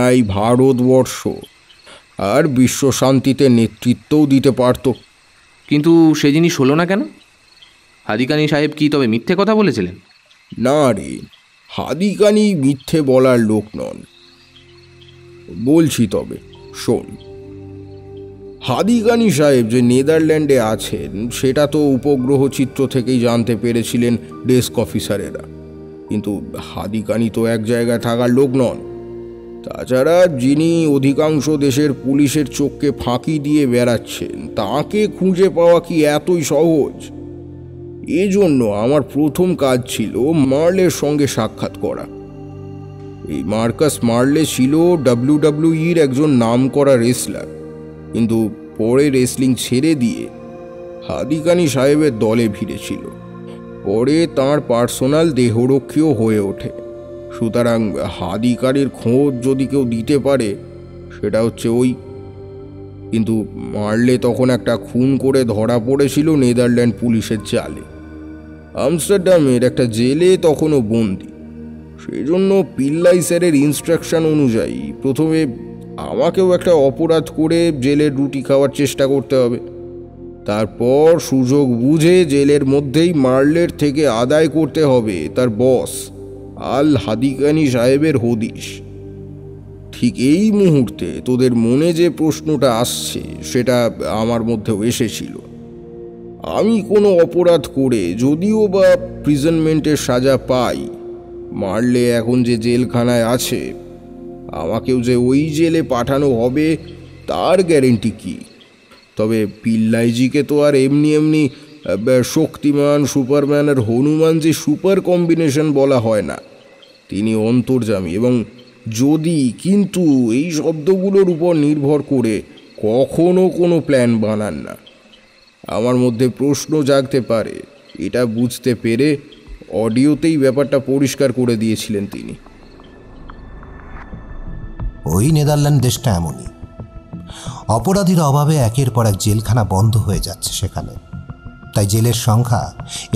S3: এই ভারতবর্ষ, আর বিশ্ব শান্তিতে নেতৃত্বও দিতে পারত।
S4: কিন্তু সে জিনিস হলো না কেন? হাদিকানি সাহেব কি তবে মিথ্যে কথা বলেছিলেন?
S3: না রে, হাদিকানি মিথ্যে বলার লোক নন। বলছি তবে শোন। হাদিকানি সাহেব যে নেদারল্যান্ডে আছেন সেটা তো উপগ্রহ চিত্র থেকেই জানতে পেরেছিলেন ডেস্ক অফিসারেরা। কিন্তু হাদিকানি তো এক জায়গায় থাকার লোক নন। তাছাড়া যিনি অধিকাংশ দেশের পুলিশের চোখকে ফাঁকি দিয়ে বেড়াচ্ছেন, তাকে খুঁজে পাওয়া কি এতই সহজ? এজন্য আমার প্রথম কাজ ছিল মার্লের সঙ্গে সাক্ষাৎ করা। এই মার্কাস মার্লে ছিল WWE-র একজন নামকরা রেসলার, কিন্তু পরে রেসলিং ছেড়ে দিয়ে হাদিকানি সাহেবের দলে ভিড়েছিল। পরে তাঁর পার্সোনাল দেহরক্ষীও হয়ে ওঠে। সুতরাং হাদিকানির খোঁজ যদি কেউ দিতে পারে, সেটা হচ্ছে ওই। কিন্তু মার্লে তখন একটা খুন করে ধরা পড়েছিল নেদারল্যান্ড পুলিশের জালে। আমস্টারডামের একটা জেলে তখনও বন্দি। সেই জন্য পিল্লাই স্যারের ইনস্ট্রাকশন অনুযায়ী প্রথমে আমাকেও একটা অপরাধ করে জেলের রুটি খাওয়ার চেষ্টা করতে হবে। তারপর সুযোগ বুঝে জেলের মধ্যেই মার্লের থেকে আদায় করতে হবে তার বস আল হাদিকানি সাহেবের হদিশ। ঠিক এই মুহূর্তে তোদের মনে যে প্রশ্নটা আসছে, সেটা আমার মধ্যেও এসেছিল। আমি কোনো অপরাধ করে যদিও বা প্রিজনমেন্টের সাজা পাই, মারলে এখন যে জেলখানায় আছে, আমাকেও যে ওই জেলে পাঠানো হবে তার গ্যারেন্টি কি? তবে পিল্লাইজিকে তো আর এমনি এমনি শক্তিমান, সুপারম্যান আর হনুমান যে সুপার কম্বিনেশন বলা হয় না। তিনি অন্তর্যামী এবং যদি কিন্তু এই শব্দগুলোর উপর নির্ভর করে কখনো কোনো প্ল্যান বানান না। আমার মধ্যে প্রশ্ন জাগতে পারে, এটা বুঝতে পেরে অডিওতেই ব্যাপারটা পরিষ্কার করে দিয়েছিলেন তিনি।
S6: ওই নেদারল্যান্ড দেশটা এমনই। অপরাধীর অভাবে একের পর এক জেলখানা বন্ধ হয়ে যাচ্ছে সেখানে, তাই জেলের সংখ্যা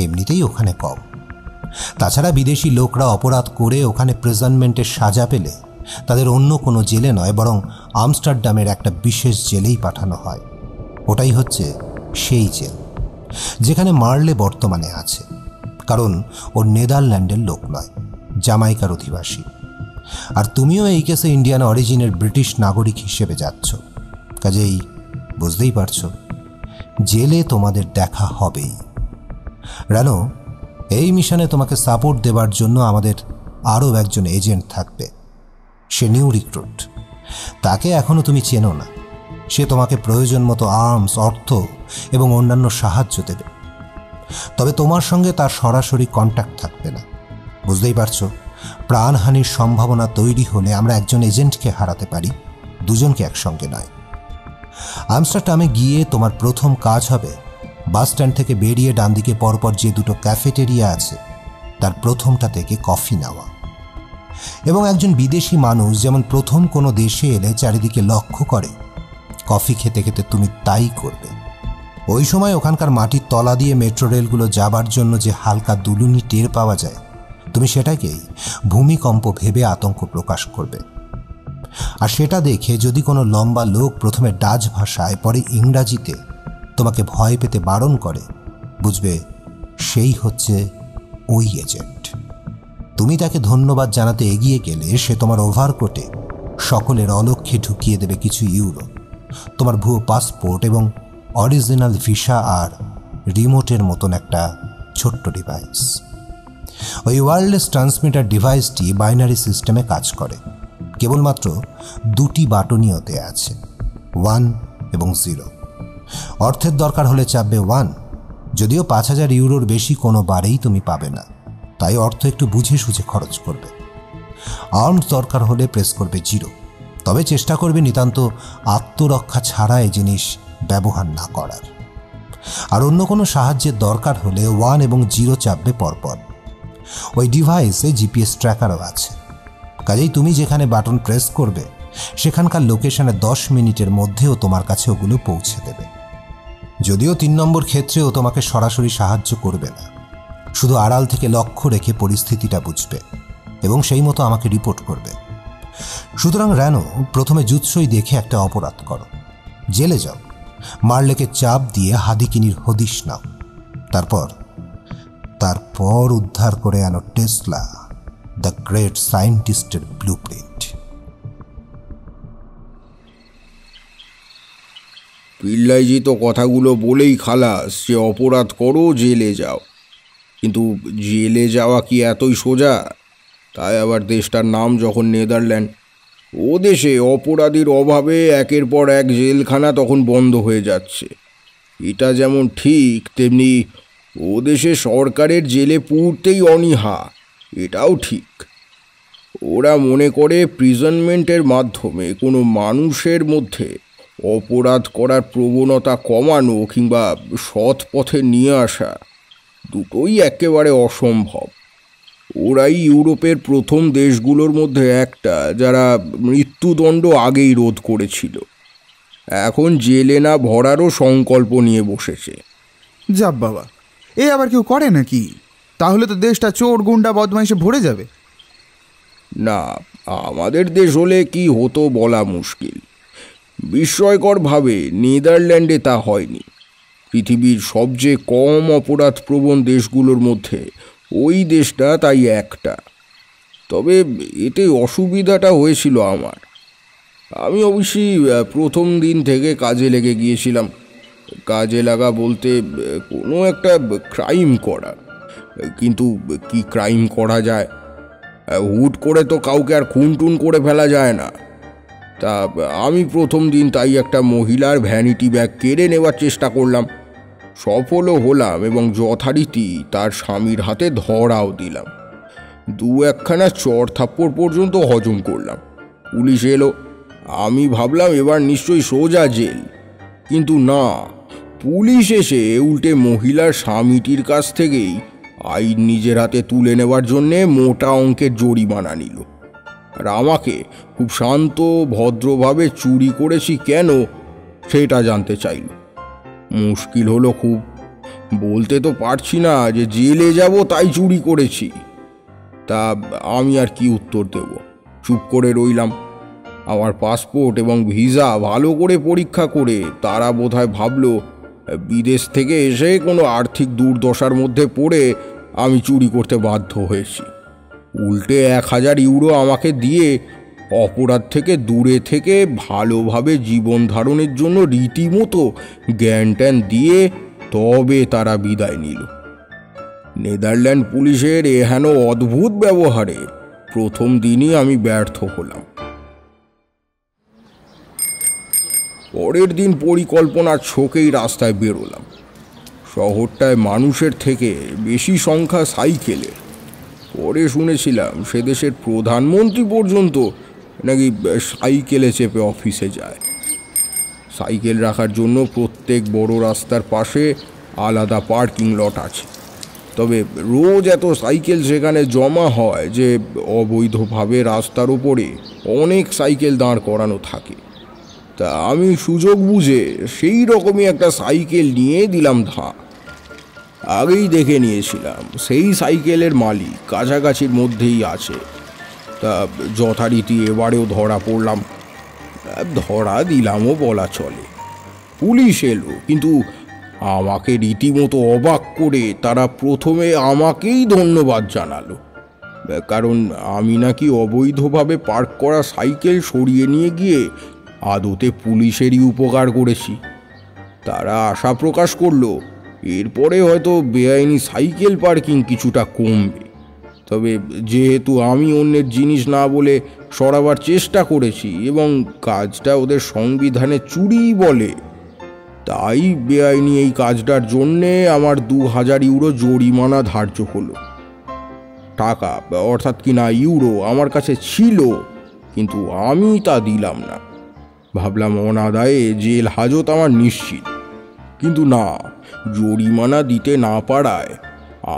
S6: এমনিতেই ওখানে কম। তাছাড়া বিদেশি লোকরা অপরাধ করে ওখানে প্রিজনমেন্টের সাজা পেলে তাদের অন্য কোনো জেলে নয়, বরং আমস্টারডামের একটা বিশেষ জেলেই পাঠানো হয়। ওটাই হচ্ছে সেই জেল যেখানে মার্লে বর্তমানে আছে, কারণ ও নেদারল্যান্ডের লোক নয়, জামাইকার অধিবাসী। আর তুমিও এই কেসে ইন্ডিয়ান অরিজিনের ব্রিটিশ নাগরিক হিসেবে যাচ্ছ, কাজেই বুঝতেই পারছো জেলে তোমাদের দেখা হবেই। রানো, এই মিশনে তোমাকে সাপোর্ট দেবার জন্য আমাদের আরও একজন এজেন্ট থাকবে। সে নিউ রিক্রুট, তাকে এখনও তুমি চেনো না। সে তোমাকে প্রয়োজন মতো আর্মস, অর্থ এবং অন্যান্য সাহায্য দেবে। তবে তোমার সঙ্গে তার সরাসরি কন্ট্যাক্ট থাকবে না। বুঝতেই পারছো, প্রাণহানির সম্ভাবনা তৈরি হলে আমরা একজন এজেন্টকে হারাতে পারি, দুজনকে একসঙ্গে নয়। আমস্টারডামে গিয়ে তোমার প্রথম কাজ হবে বাস স্ট্যান্ড থেকে বেরিয়ে ডান দিকে পরপর যে দুটো ক্যাফেটেরিয়া আছে তার প্রথমটা থেকে কফি নেওয়া। এবং একজন বিদেশি মানুষ যেমন প্রথম কোনো দেশে এলে চারিদিকে লক্ষ্য করে, কফি খেতে খেতে তুমি তাই করবে। ওই সময় ওখানকার মাটির তলা দিয়ে মেট্রো রেলগুলো যাবার জন্য যে হালকা দুলুনি টের পাওয়া যায়, তুমি সেটাকেই ভূমিকম্প ভেবে আতঙ্ক প্রকাশ করবে। আর সেটা দেখে যদি কোনো লম্বা লোক প্রথমে ডাচ ভাষায়, পরে ইংরাজিতে তোমাকে ভয় পেতে বারণ করে, বুঝবে সেই হচ্ছে ওই এজেন্ট। তুমি তাকে ধন্যবাদ জানাতে এগিয়ে গেলে সে তোমার ওভারকোটে সকলের অলক্ষ্যে ঢুকিয়ে দেবে কিছু ইউরো, তোমার ভুয়ো পাসপোর্ট এবং অরিজিনাল ভিসা আর রিমোটের মতন একটা ছোট্ট ডিভাইস। ওই ওয়্যারলেস ট্রান্সমিটার ডিভাইসটি বাইনারি সিস্টেমে কাজ করে। কেবলমাত্র দুটি বাটনই ওতে আছে, 1 এবং 0। অর্থের দরকার হলে চাপবে 1, যদিও 5,000 ইউরোর বেশি কোনো বারেই তুমি পাবে না, তাই অর্থ একটু বুঝে সুঝে খরচ করবে। আর্মড দরকার হলে প্রেস করবে 0, তবে চেষ্টা করবে নিতান্ত আত্মরক্ষা ছাড়া এই জিনিস ব্যবহার না করার। আর অন্য কোনো সাহায্যের দরকার হলে 1 এবং 0 চাপবে পরপর। ওই ডিভাইসে জিপিএস ট্র্যাকারও আছে, কাজেই তুমি যেখানে বাটন প্রেস করবে সেখানকার লোকেশনে 10 মিনিটের মধ্যেও তোমার কাছে ওগুলো পৌঁছে দেবে। যদিও 3 নম্বর ক্ষেত্রেও তোমাকে সরাসরি সাহায্য করবে না, শুধু আড়াল থেকে লক্ষ্য রেখে পরিস্থিতিটা বুঝবে এবং সেই মতো আমাকে রিপোর্ট করবে। সুতরাং র্যানো, প্রথমে জুৎসই দেখে একটা অপরাধ করো, জেলে যাও, মারলেকে চাপ দিয়ে হাদিকিনির হদিশ নাও, তারপর উদ্ধার করে আনো টেসলা দ্য গ্রেট সায়েন্টিস্টের ব্লুপ্রিন্ট।
S3: পিল্লাইজি তো কথাগুলো বলেই খালাস যে অপরাধ করো, জেলে যাও। কিন্তু জেলে যাওয়া কি এতই সোজা? তাই আবার দেশটার নাম যখন নেদারল্যান্ড, ও দেশে অপরাধীর অভাবে একের পর এক জেলখানা তখন বন্ধ হয়ে যাচ্ছে। এটা যেমন ঠিক, তেমনি ও দেশে সরকারের জেলে পুরতেই অনীহা, এটাও ঠিক। ওরা মনে করে প্রিজনমেন্টের মাধ্যমে কোনো মানুষের মধ্যে অপরাধ করার প্রবণতা কমানো কিংবা সৎ পথে নিয়ে আসা দুটোই একেবারে অসম্ভব। ওরাই ইউরোপের প্রথম দেশগুলোর মধ্যে একটা যারা মৃত্যুদণ্ড আগেই রোধ করেছিল। এখন জেলে না ভরারও সংকল্প নিয়ে বসেছে।
S5: যাব বাবা, এ আবার কেউ করে নাকি? তাহলে তো দেশটা চোর গুন্ডা বদমাইশে ভরে যাবে।
S3: না, আমাদের দেশ হলে কি হতো বলা মুশকিল। বিস্ময়করভাবে নেদারল্যান্ডে তা হয়নি। পৃথিবীর সবচেয়ে কম অপরাধ প্রবণ দেশগুলোর মধ্যে ওই দেশটা তাই একটা। তবে এতে অসুবিধাটা হয়েছিল আমার। আমি অবশ্যই প্রথম দিন থেকে কাজে লেগে গিয়েছিলাম। কাজে লাগা বলতে কোনো একটা ক্রাইম করা। কিন্তু কি ক্রাইম করা যায়? হুট করে তো কাউকে আর খুন টুন করে ফেলা যায় না। তা আমি প্রথম দিন তাই একটা মহিলার ভ্যানিটি ব্যাগ কেড়ে নেওয়ার চেষ্টা করলাম। সফলও হলাম এবং যথারীতি তার স্বামীর হাতে ধরাও দিলাম। 2-1খানা চড় থাপ্পড় পর্যন্ত হজম করলাম। পুলিশ এলো। আমি ভাবলাম এবার নিশ্চয়ই সোজা জেল, কিন্তু না, পুলিশ এসে উল্টে মহিলার স্বামীটির কাছ থেকেই আইন নিজের হাতে তুলে নেওয়ার জন্যে মোটা অঙ্কের জরিমানা নিল। আর আমাকে খুব শান্ত ভদ্রভাবে চুরি করেছি কেন সেটা জানতে চাইল। মুশকিল হলো খুব। বলতে তো পারছি না যে জেলে যাব তাই চুরি করেছি। তা আমি আর কি উত্তর দেব? চুপ করে রইলাম। আমার পাসপোর্ট এবং ভিসা ভালো করে পরীক্ষা করে তারা বোধহয় ভাবলো বিদেশ থেকে এসে কোনো আর্থিক দুর্দশার মধ্যে পড়ে আমি চুরি করতে বাধ্য হয়েছি। উল্টে 1,000 ইউরো আমাকে দিয়ে অপরাধ থেকে দূরে থেকে ভালোভাবে জীবন ধারণের জন্য রীতিমতো জ্ঞান ট্যান দিয়ে তবে তারা বিদায় নিল। নেদারল্যান্ড পুলিশের এহেন অদ্ভুত ব্যবহারে প্রথম দিনই আমি ব্যর্থ হলাম। পরের দিন পরিকল্পনার ছোকেই রাস্তায় বেরোলাম। শহরটায় মানুষের থেকে বেশি সংখ্যা সাইকেলের। পরে শুনেছিলাম সে দেশের প্রধানমন্ত্রী পর্যন্ত নাকি সাইকেলে চেপে অফিসে যায়। সাইকেল রাখার জন্য প্রত্যেক বড় রাস্তার পাশে আলাদা পার্কিং লট আছে। তবে রোজ এত সাইকেল সেখানে জমা হয় যে অবৈধভাবে রাস্তার উপরে অনেক সাইকেল দাঁড় করানো থাকে। তা আমি সুযোগ বুঝে সেই রকমই একটা সাইকেল নিয়ে দিলাম ধাঁ। আগেই দেখে নিয়েছিলাম সেই সাইকেলের মালিক কাছাকাছির মধ্যেই আছে। তা যথারীতি এবারেও ধরা পড়লাম। ধরা দিলামও বলা চলে। পুলিশ এলো, কিন্তু আমাকে রীতিমতো অবাক করে তারা প্রথমে আমাকেই ধন্যবাদ জানালো, কারণ আমি নাকি অবৈধভাবে পার্ক করা সাইকেল সরিয়ে নিয়ে গিয়ে আদতে পুলিশেরই উপকার করেছি। তারা আশা প্রকাশ করলো এরপরে হয়তো বেআইনি সাইকেল পার্কিং কিছুটা কমবে। তবে যেহেতু আমি অন্যের জিনিস না বলে সরাবার চেষ্টা করেছি এবং কাজটা ওদের সংবিধানে চুরিই বলে, তাই বেআইনি এই কাজটার জন্যে আমার 2000 ইউরো জরিমানা ধার্য হলো। টাকা অর্থাৎ কিনা ইউরো আমার কাছে ছিল, কিন্তু আমি তা দিলাম না। ভাবলাম অনাদায়ে জেল হাজত আমার নিশ্চিত, কিন্তু না, জরিমানা দিতে না পারায়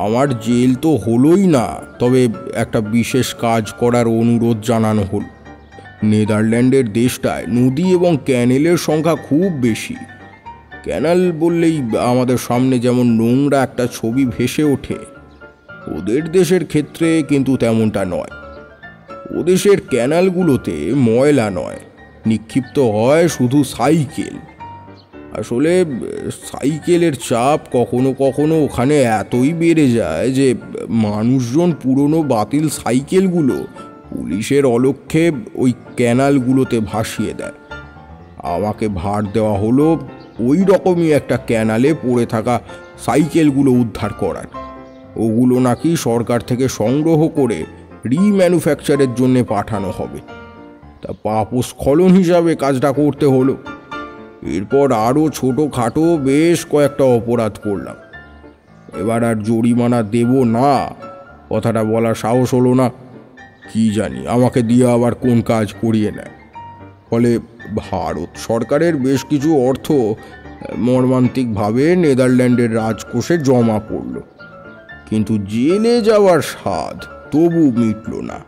S3: আমার জেল তো হলোই না, তবে একটা বিশেষ কাজ করার অনুরোধ জানানো হলো। নেদারল্যান্ডের দেশটায় নদী এবং ক্যানেলের সংখ্যা খুব বেশি। ক্যানাল বললেই আমাদের সামনে যেমন নোংরা একটা ছবি ভেসে ওঠে, ওদের দেশের ক্ষেত্রে কিন্তু তেমনটা নয়। ওদেশের ক্যানালগুলোতে ময়লা নয়, নিক্ষিপ্ত হয় শুধু সাইকেল। আসলে সাইকেলের চাপ কখনো কখনো ওখানে এতই বেড়ে যায় যে মানুষজন পুরনো বাতিল সাইকেলগুলো পুলিশের অলক্ষ্যে ওই ক্যানালগুলোতে ভাসিয়ে দেয়। আমাকে ভার দেওয়া হলো ওই রকমই একটা ক্যানালে পড়ে থাকা সাইকেলগুলো উদ্ধার করার। ওগুলো নাকি সরকার থেকে সংগ্রহ করে রিম্যানুফ্যাকচারের জন্য পাঠানো হবে। তা পাপস্খলন হিসাবে কাজটা করতে হলো। এরপর আরও ছোটোখাটো বেশ কয়েকটা অপরাধ করলাম। এবার আর জরিমানা দেব না কথাটা বলার সাহস হলো না। কি জানি আমাকে দিয়ে আবার কোন কাজ করিয়ে নেয়। ফলে ভারত সরকারের বেশ কিছু অর্থ মর্মান্তিকভাবে নেদারল্যান্ডের রাজকোষে জমা পড়ল, কিন্তু জেলে যাওয়ার স্বাদ তবু মিটল না।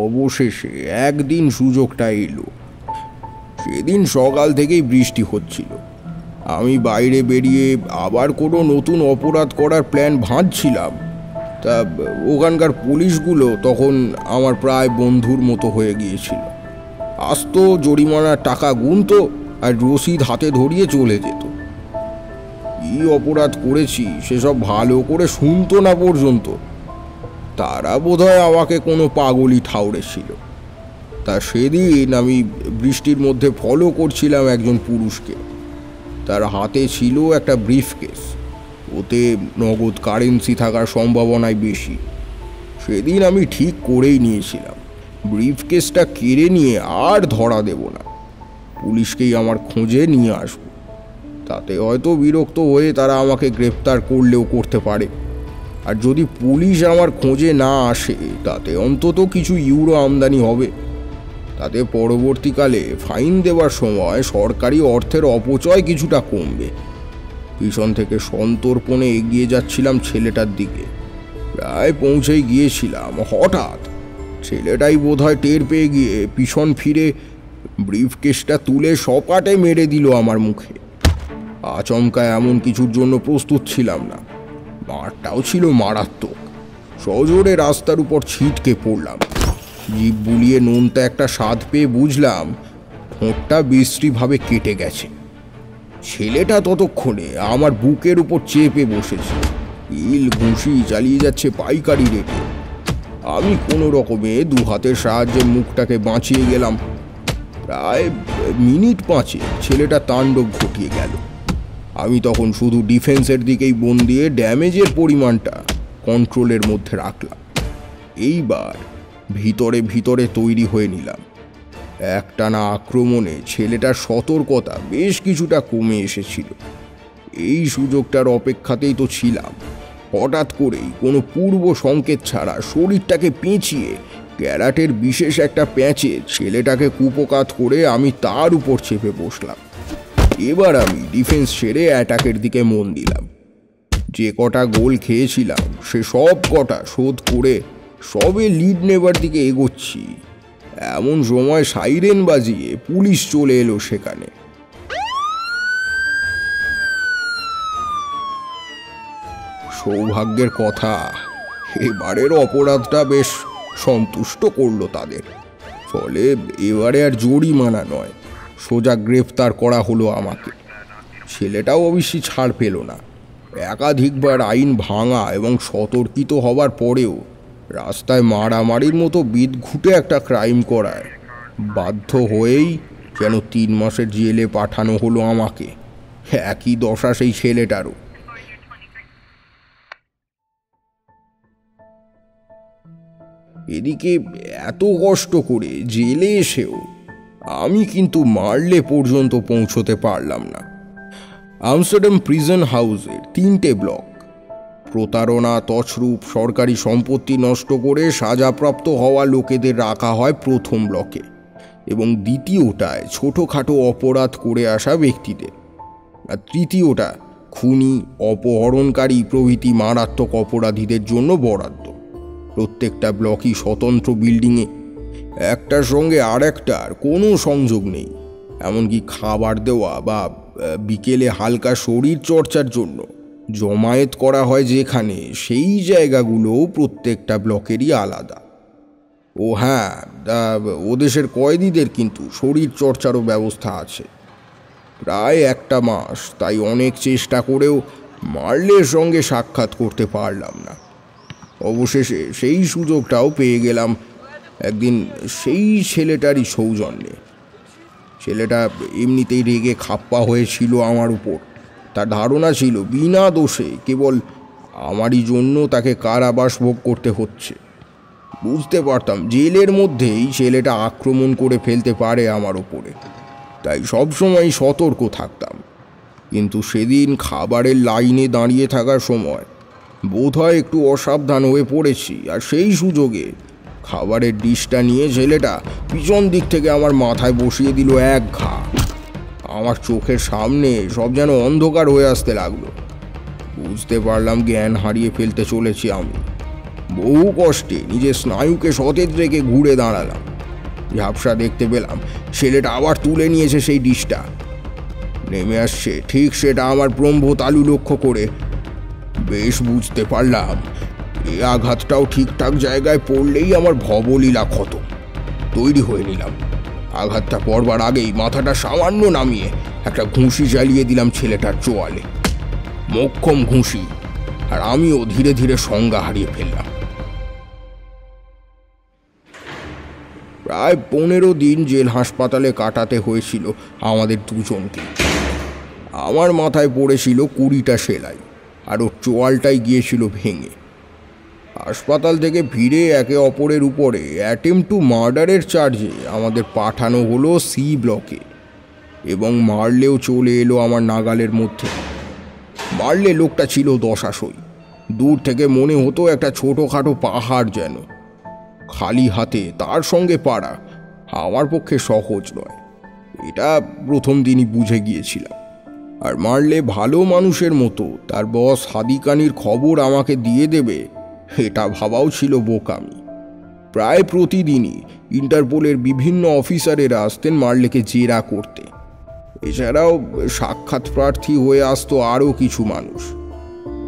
S3: অবশেষে একদিন সুযোগটা এলো। সেদিন সকাল থেকেই বৃষ্টি হচ্ছিল। আমি বাইরে বেরিয়ে আবার কোনো নতুন অপরাধ করার প্ল্যান ভাঁজছিলাম। তা ওখানকার পুলিশগুলো তখন আমার প্রায় বন্ধুর মতো হয়ে গিয়েছিল। আসতো, জরিমানার টাকা গুনতো আর রসিদ হাতে ধরিয়ে চলে যেত। কি অপরাধ করেছি সেসব ভালো করে শুনতো না পর্যন্ত। তারা বোধহয় আমাকে কোনো পাগলই ঠাউরেছিল। তা সেদিন আমি বৃষ্টির মধ্যে ফলো করছিলাম একজন পুরুষকে। তার হাতে ছিল একটা ব্রিফকেস, ওতে নগদ কারেন্সি থাকার সম্ভাবনাই বেশি। সেদিন আমি ঠিক করেই নিয়েছিলাম ব্রিফকেসটা কেড়ে নিয়ে আর ধরা দেব না, পুলিশকেই আমার খোঁজে নিয়ে আসব। তাতে হয়তো বিরক্ত হয়ে তারা আমাকে গ্রেপ্তার করলেও করতে পারে। আর যদি পুলিশ আমার খোঁজে না আসে, তাতে অন্তত কিছু ইউরো আমদানি হবে। তাতে পরবর্তীকালে ফাইন দেওয়ার সময় সরকারি অর্থের অপচয় কিছুটা কমবে। পিছন থেকে সন্তর্পণে এগিয়ে যাচ্ছিলাম ছেলেটার দিকে। প্রায় পৌঁছেই গিয়েছিলাম, হঠাৎ ছেলেটাই বোধহয় টের পেয়ে গিয়ে পিছন ফিরে ব্রিফকেসটা তুলে সপাটে মেরে দিল আমার মুখে। আচমকা এমন কিছুর জন্য প্রস্তুত ছিলাম না। মারটাও ছিল মারাত্মক। সজোরে রাস্তার উপর ছিটকে পড়লাম। জিভ বুলিয়ে নোনতা একটা স্বাদ পেয়ে বুঝলাম ঠোঁটটা বিশ্রীভাবে কেটে গেছে। ছেলেটা ততক্ষণে আমার বুকের উপর চেপে বসেছে, ইল ঘুষি চালিয়ে যাচ্ছে পাইকারি রেটে। আমি কোনো রকমে দু হাতের সাহায্যে মুখটাকে বাঁচিয়ে গেলাম। প্রায় মিনিট 5 ছেলেটা তাণ্ডব ঘটিয়ে গেল। আমি তখন শুধু ডিফেন্সের দিকেই মন দিয়ে ড্যামেজের পরিমাণটা কন্ট্রোলের মধ্যে রাখলাম। এইবার ভিতরে ভিতরে তৈরি হয়ে নিলাম। একটানা আক্রমণে ছেলেটার সতর্কতা বেশ কিছুটা কমে এসেছিল। এই সুযোগটার অপেক্ষাতেই তো ছিলাম। হঠাৎ করেই কোনো পূর্ব সংকেত ছাড়া শরীরটাকে পেঁচিয়ে ক্যারাটের বিশেষ একটা প্যাঁচে ছেলেটাকে কুপকাত করে আমি তার উপর চেপে বসলাম। এবার আমি ডিফেন্স সেরে অ্যাটাকের দিকে মন দিলাম। যে কটা গোল খেয়েছিলাম সে সব কটা শোধ করে সবে লিড নেবার দিকে এগোচ্ছি, এমন সময় সাইরেন বাজিয়ে পুলিশ চলে এলো সেখানে। সৌভাগ্যের কথা, এবারের অপরাধটা বেশ সন্তুষ্ট করলো তাদের। ফলে এবারে আর জরিমানা নয়, সোজা গ্রেফতার করা হলো আমাকে। ছেলেটাও অবশ্যই ছাড় পেল না। একাধিকবার আইন ভাঙা এবং সতর্কিত হবার পরেও রাস্তায় মারামারির মতো বিদঘুটে একটা ক্রাইম করায় বাধ্য হয়েই যেন 3 মাসের জেলে পাঠানো হলো আমাকে। একই দশা সেই ছেলেটারও। এদিকে এত কষ্ট করে জেলে এসেও আমি কিন্তু মারলে পর্যন্ত পৌঁছতে পারলাম না। আমস্টারডাম প্রিজন হাউসের 3টে ব্লক, প্রতারণা, তছরূপ, সরকারি সম্পত্তি নষ্ট করে সাজাপ্রাপ্ত হওয়া লোকেদের রাখা হয় প্রথম ব্লকে, এবং দ্বিতীয়টায় ছোটোখাটো অপরাধ করে আসা ব্যক্তিদের, আর তৃতীয়টা খুনি, অপহরণকারী প্রভৃতি মারাত্মক অপরাধীদের জন্য বরাদ্দ। প্রত্যেকটা ব্লকই স্বতন্ত্র বিল্ডিংয়ে, একটার সঙ্গে আর একটার কোনো সংযোগ নেই। এমনকি খাবার দেওয়া বা বিকেলে হালকা শরীর চর্চার জন্য জমায়েত করা হয় যেখানে, সেই জায়গাগুলোও প্রত্যেকটা ব্লকেরই আলাদা। ও হ্যাঁ, ওদেশের কয়েদিদের কিন্তু শরীর চর্চারও ব্যবস্থা আছে। প্রায় 1টা মাস তাই অনেক চেষ্টা করেও মার্লের সঙ্গে সাক্ষাৎ করতে পারলাম না। অবশেষে সেই সুযোগটাও পেয়ে গেলাম একদিন সেই ছেলেটারই সৌজন্যে। ছেলেটা এমনিতেই রেগে খাপ্পা হয়েছিল আমার উপর। তার ধারণা ছিল বিনা দোষে কেবল আমারই জন্য তাকে কারাবাস ভোগ করতে হচ্ছে। বুঝতে পারতাম জেলের মধ্যেই ছেলেটা আক্রমণ করে ফেলতে পারে আমার ওপরে, তাই সবসময় সতর্ক থাকতাম। কিন্তু সেদিন খাবারের লাইনে দাঁড়িয়ে থাকার সময় বোধহয় একটু অসাবধান হয়ে পড়েছি, আর সেই সুযোগে খাবারের ডিশটা নিয়ে ছেলেটা পিছন দিক থেকে আমার মাথায় বসিয়ে দিল এক ঘা। আমার চোখের সামনে সব যেন অন্ধকার হয়ে আসতে লাগলো। বুঝতে পারলাম জ্ঞান হারিয়ে ফেলতে চলেছি আমি। বহু কষ্টে নিজের স্নায়ুকে সতেজ রেখে ঘুরে দাঁড়ালাম। ঝাপসা দেখতে পেলাম ছেলেটা আবার তুলে নিয়েছে সেই ডিশটা, নেমে আসছে ঠিক সেটা আমার ব্রহ্মতালু লক্ষ্য করে। বেশ বুঝতে পারলাম এই আঘাতটাও ঠিকঠাক জায়গায় পড়লেই আমার ভবলীলা ক্ষত। তৈরি হয়ে নিলাম। আঘাতটা পড়বার আগেই মাথাটা সামান্য নামিয়ে একটা ঘুষি চালিয়ে দিলাম ছেলেটার চোয়ালে। মোক্ষম ঘুষি, আর আমিও ধীরে ধীরে সংজ্ঞা হারিয়ে ফেললাম। প্রায় 15 দিন জেল হাসপাতালে কাটাতে হয়েছিল আমাদের দুজনকে। আমার মাথায় পড়েছিল 20টা সেলাই, আর ওর চোয়ালটাই গিয়েছিল ভেঙে। হাসপাতাল থেকে ফিরে একে অপরের উপরে অ্যাটেম্প টু মার্ডারের চার্জে আমাদের পাঠানো হলো সি ব্লকে, এবং মারলেও চলে এলো আমার নাগালের মধ্যে। মারলে লোকটা ছিল দশাশই। দূর থেকে মনে হতো একটা ছোটোখাটো পাহাড় যেন। খালি হাতে তার সঙ্গে পারা আমার পক্ষে সহজ নয়, এটা প্রথম দিনই বুঝে গিয়েছিলাম। আর মারলে ভালো মানুষের মতো তার বস হাদিকানির খবর আমাকে দিয়ে দেবে, এটা ভাবাও ছিল বোকামি। প্রায় প্রতিদিনই ইন্টারপোলের বিভিন্ন অফিসারেরা আসতেন মারলেকে জেরা করতে। এছাড়াও সাক্ষাৎ প্রার্থী হয়ে আসতো আরও কিছু মানুষ।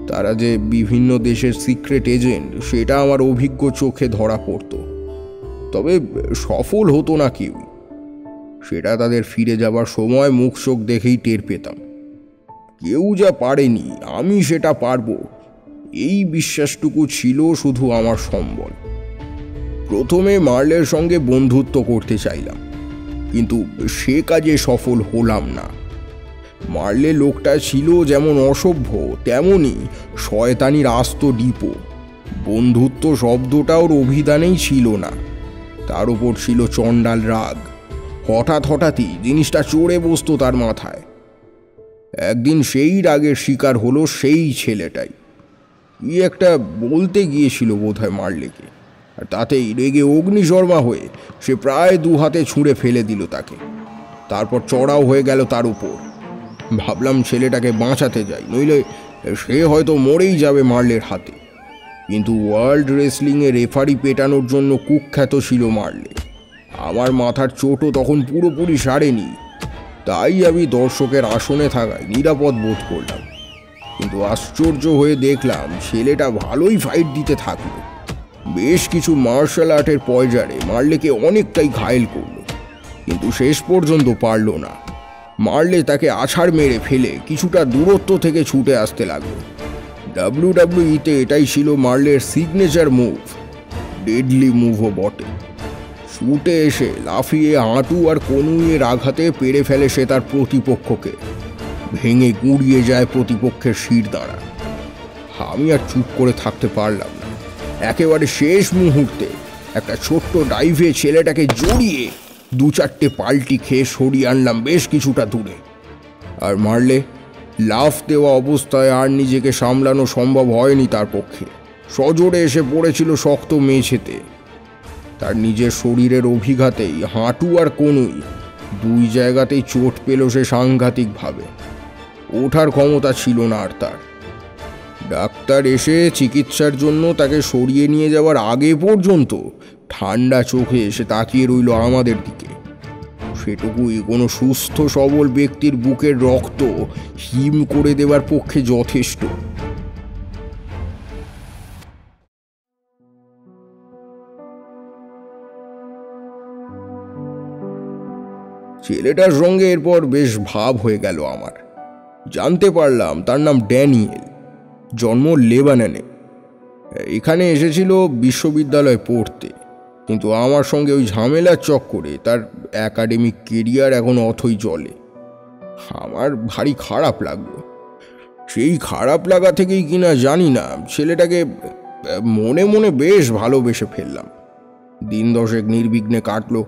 S3: তারা যে বিভিন্ন দেশের সিক্রেট এজেন্ট সেটা আমার অভিজ্ঞ চোখে ধরা পড়ত, তবে সফল হতো না কেউ। সেটা তাদের ফিরে যাবার সময় মুখ চোখ দেখেই টের পেতাম। কেউ যা পারেনি আমি সেটা পারবো, এই বিশ্বাসটুকু ছিল শুধু আমার সম্বল। প্রথমে মার্লের সঙ্গে বন্ধুত্ব করতে চাইলাম, কিন্তু সে কাজে সফল হলাম না। মারলে লোকটা ছিল যেমন অসভ্য তেমনই শয়তানির আস্ত ডিপো। বন্ধুত্ব শব্দটা ওর অভিধানেই ছিল না, তার উপর ছিল চণ্ডাল রাগ। হঠাৎই জিনিসটা চড়ে বসতো তার মাথায়। একদিন সেই রাগের শিকার হলো সেই ছেলেটাই। কি একটা বলতে গিয়েছিল বোধহয় মারলেকে, আর তাতেই রেগে অগ্নিশর্মা হয়ে সে প্রায় 2 হাতে ছুঁড়ে ফেলে দিল তাকে। তারপর চড়াও হয়ে গেল তার উপর। ভাবলাম ছেলেটাকে বাঁচাতে যাই, নইলে সে হয়তো মরেই যাবে মার্লের হাতে। কিন্তু ওয়ার্ল্ড রেসলিংয়ে রেফারি পেটানোর জন্য কুখ্যাত ছিল মার্লে। আমার মাথার চোটও তখন পুরোপুরি সারেনি, তাই আমি দর্শকের আসনে থাকায় নিরাপদ বোধ করলাম। কিন্তু আশ্চর্য হয়ে দেখলাম ছেলেটা ভালোই ফাইট দিতে থাকলো। বেশ কিছু মার্শাল আর্টের পয়জারে মার্লেকে অনেকটাই ঘায়েল করলো, কিন্তু শেষ পর্যন্ত পারল না। মারলে তাকে আছাড় মেরে ফেলে কিছুটা দূরত্ব থেকে ছুটে আসতে লাগলো। ডাব্লিউডাব্লিউইতে এটাই ছিল মার্লের সিগনেচার মুভ, ডেডলি মুভও বটে। ছুটে এসে লাফিয়ে হাঁটু আর কনুইয়ের আঘাতে পেড়ে ফেলে সে তার প্রতিপক্ষকে। ভেঙে গুঁড়িয়ে যায় প্রতিপক্ষের শিরদাঁড়া। আমি আর চুপ করে থাকতে পারলাম না। একেবারে শেষ মুহূর্তে একটা ছোট্ট ডাইভে ছেলেটাকে জড়িয়ে 2-4টে পাল্টি খেয়ে সরিয়ে আনলাম বেশ কিছুটা দূরে। আর মারলে লাফ দেওয়া অবস্থায় আর নিজেকে সামলানো সম্ভব হয়নি তার পক্ষে। সজোরে এসে পড়েছিল শক্ত মেঝেতে। তার নিজের শরীরের অভিঘাতেই হাঁটু আর কনুই 2 জায়গাতেই চোট পেল সে সাংঘাতিকভাবে। ওঠার ক্ষমতা ছিল না আর তার। ডাক্তার এসে চিকিৎসার জন্য তাকে সরিয়ে নিয়ে যাওয়ার আগে পর্যন্ত ঠান্ডা চোখে এসে তাকিয়ে রইল আমাদের দিকে। সেটুকুই কোনো সুস্থ সবল ব্যক্তির বুকের রক্ত হিম করে দেওয়ার পক্ষে যথেষ্ট। ছেলেটার সঙ্গে এরপর বেশ ভাব হয়ে গেল আমার। জানতে পারলাম তার নাম ড্যানিয়েল, জন্ম লেবাননে। এখানে এসেছিল বিশ্ববিদ্যালয়ে পড়তে, কিন্তু আমার সঙ্গে ওই ঝামেলার চক্করে তার একাডেমিক কেরিয়ার এখন অথই চলে। আমার ভারী খারাপ লাগলো। সেই খারাপ লাগা থেকেই কিনা জানি না ছেলেটাকে মনে মনে বেশ ভালোবেসে ফেললাম। 10 দশেক নির্বিঘ্নে কাটলো।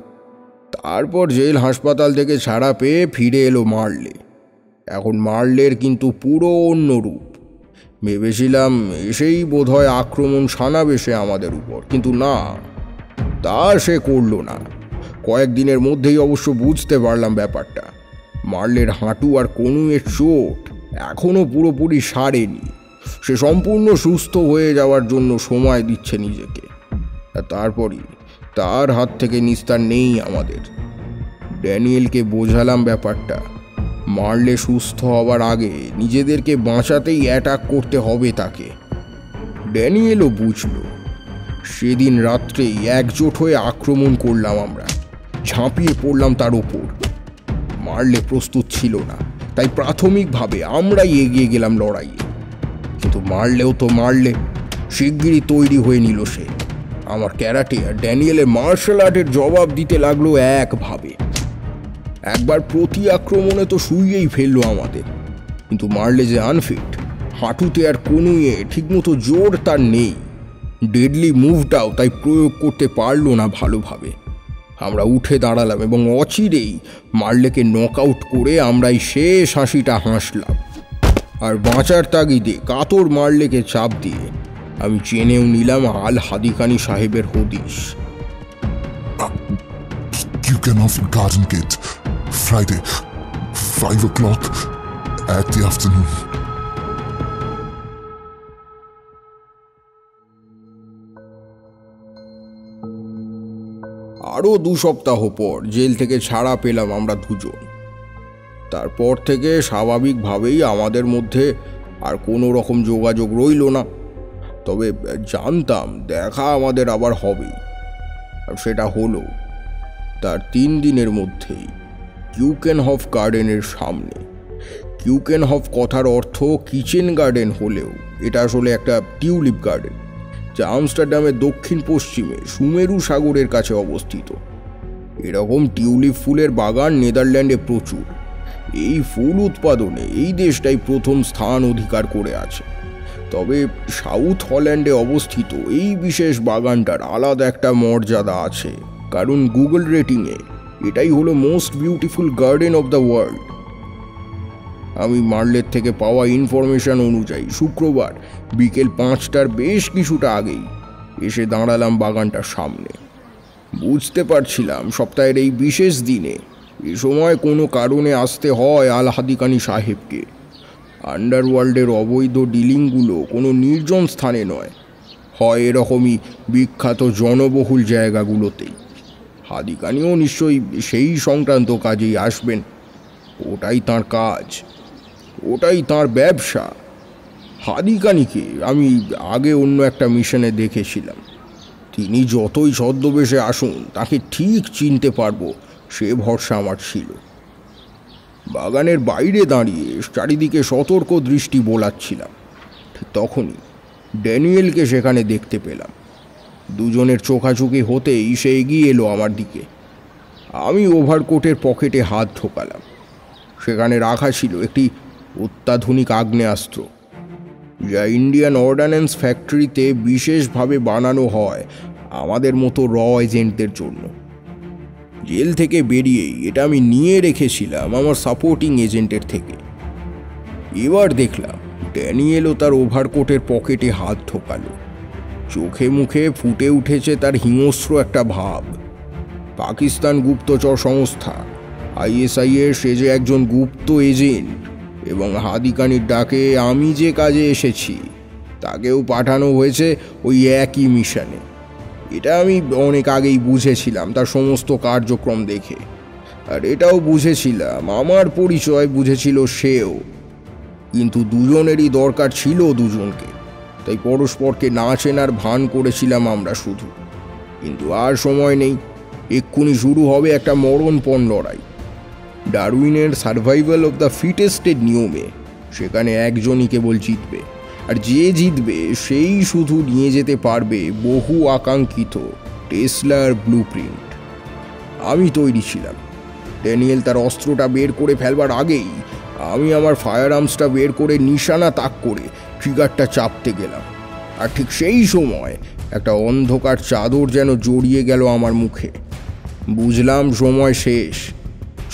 S3: তারপর জেল হাসপাতাল থেকে ছাড়া পেয়ে ফিরে এলো মারলে। এখন মারলের কিন্তু পুরো অন্য রূপ। ভেবেছিলাম এসেই বোধহয় আক্রমণ শানাবে সে আমাদের উপর, কিন্তু না, তা সে করল না। কয়েকদিনের মধ্যেই অবশ্য বুঝতে পারলাম ব্যাপারটা। মারলের হাঁটু আর কনুইয়ের চোট এখনও পুরোপুরি সারেনি। সে সম্পূর্ণ সুস্থ হয়ে যাওয়ার জন্য সময় দিচ্ছে নিজেকে। তারপরই তার হাত থেকে নিস্তার নেই আমাদের। ড্যানিয়েলকে বোঝালাম ব্যাপারটা। মারলে সুস্থ হবার আগে নিজেদেরকে বাঁচাতেই অ্যাটাক করতে হবে তাকে। ড্যানিয়েলও বুঝল। সেদিন রাত্রেই একজোট হয়ে আক্রমণ করলাম আমরা। ঝাঁপিয়ে পড়লাম তার ওপর। মারলে প্রস্তুত ছিল না, তাই প্রাথমিকভাবে আমরাই এগিয়ে গেলাম লড়াইয়ে। কিন্তু মারলেও তো মারলে, শিগগিরই তৈরি হয়ে নিল সে। আমার ক্যারাটে আর ড্যানিয়েলের মার্শাল আর্টের জবাব দিতে লাগলো একভাবে। একবার প্রতি আক্রমণে তো শুইয়েই ফেললো আমাদের, কিন্তু মারলে যে আনফিট। হাঁটুতে আর কনুইয়ে ঠিকমতো জোর তার নেই। ডেডলি মুভটাও তাই প্রয়োগ করতে পারলো না ভালোভাবে। আমরা উঠে দাঁড়ালাম এবং অচিরেই মারলেকে নক আউট করে আমরাই শেষ হাসিটা হাসলাম। আর বাঁচার তাগিদে কাতর মারলেকে চাপ দিয়ে আমি চেনেও নিলাম আল হাদিকানি সাহেবের হদিশ।
S7: Keukenhof Garden Gate, Friday, 5 o'clock at the afternoon.
S3: আরও 2 সপ্তাহ পর জেল থেকে ছাড়া পেলাম আমরা দুজন। তারপর থেকে স্বাভাবিকভাবেই আমাদের মধ্যে আর কোনো রকম যোগাযোগ রইল না। তবে জানতাম দেখা আমাদের আবার হবেই, আর সেটা হলো তার 3 দিনের মধ্যেই কিউকেনহফ গার্ডেনের সামনে। কিউকেনহফ কথার অর্থ কিচেন গার্ডেন হলেও এটা আসলে একটা টিউলিপ গার্ডেন, যা আমস্টারডামের দক্ষিণ পশ্চিমে সুমেরু সাগরের কাছে অবস্থিত। এরকম টিউলিপ ফুলের বাগান নেদারল্যান্ডে প্রচুর। এই ফুল উৎপাদনে এই দেশটাই প্রথম স্থান অধিকার করে আছে। তবে সাউথ হল্যান্ডে অবস্থিত এই বিশেষ বাগানটার আলাদা একটা মর্যাদা আছে, কারণ গুগল রেটিংয়ে এটাই হলো most beautiful garden of the world. আমি মারলের থেকে পাওয়া ইনফরমেশন অনুযায়ী শুক্রবার বিকেল 5টার বেশ কিছুটা আগেই এসে দাঁড়ালাম বাগানটার সামনে। বুঝতে পারছিলাম সপ্তাহের এই বিশেষ দিনে এ সময় কোনো কারণে আসতে হয় আল হাদিকানি সাহেবকে। আন্ডারওয়ার্ল্ডের অবৈধ ডিলিংগুলো কোনো নির্জন স্থানে নয়, হয় এরকমই বিখ্যাত জনবহুল জায়গাগুলোতেই। হাদিকানিও নিশ্চয়ই সেই সংক্রান্ত কাজেই আসবেন। ওটাই তাঁর কাজ, ওটাই তাঁর ব্যবসা। হাদিকানিকে আমি আগে অন্য একটা মিশনে দেখেছিলাম। তিনি যতই ছদ্মবেশে আসুন তাকে ঠিক চিনতে পারবো সে ভরসা আমার ছিল। বাগানের বাইরে দাঁড়িয়ে চারিদিকে সতর্ক দৃষ্টি বোলাচ্ছিলাম। ঠিক তখনই ড্যানিয়েলকে সেখানে দেখতে পেলাম। দুজনের চোখাচোখি হতেই সে এগিয়ে এলো আমার দিকে। আমি ওভারকোটের পকেটে হাত ঢোকালাম। সেখানে রাখা ছিল একটি অত্যাধুনিক আগ্নেয়াস্ত্র, যা ইন্ডিয়ান অর্ডন্যান্স জেল থেকে বেরিয়েই এটা আমি নিয়ে রেখেছিলাম আমার সাপোর্টিং এজেন্টের থেকে। এবার দেখলাম ড্যানিয়েলও তার ওভারকোটের পকেটে হাত ঢোকালো। চোখে মুখে ফুটে উঠেছে তার হিংস্র একটা ভাব। পাকিস্তান গুপ্তচর সংস্থা ISI এর সে যে একজন গুপ্ত এজেন্ট, এবং হাদিকানির ডাকে আমি যে কাজে এসেছি তাকেও পাঠানো হয়েছে ওই একই মিশনে। এটা আমি অনেক আগেই বুঝেছিলাম তার সমস্ত কার্যক্রম দেখে, আর এটাও বুঝেছিলাম আমার পরিচয় বুঝেছিল সেও। কিন্তু দুজনেরই দরকার ছিল দুজনকে, তাই পরস্পরকে না চেনার ভান করেছিলাম আমরা শুধু। কিন্তু আর সময় নেই, এক্ষুনি শুরু হবে একটা মরণপণ লড়াই। ডারউইনের সার্ভাইভাল অফ দ্য ফিটেস্টের নিয়মে সেখানে একজনই কেবল জিতবে, আর যে জিতবে সেই শুধু নিয়ে যেতে পারবে বহু আকাঙ্ক্ষিত টেসলার ব্লুপ্রিন্ট। আমি তৈরি ছিলাম। ড্যানিয়েল তার অস্ত্রটা বের করে ফেলবার আগেই আমি আমার ফায়ার আর্মসটা বের করে নিশানা তাক করে ট্রিগারটা চাপতে গেলাম, আর ঠিক সেই সময় একটা অন্ধকার চাদর যেন জড়িয়ে গেল আমার মুখে। বুঝলাম সময় শেষ।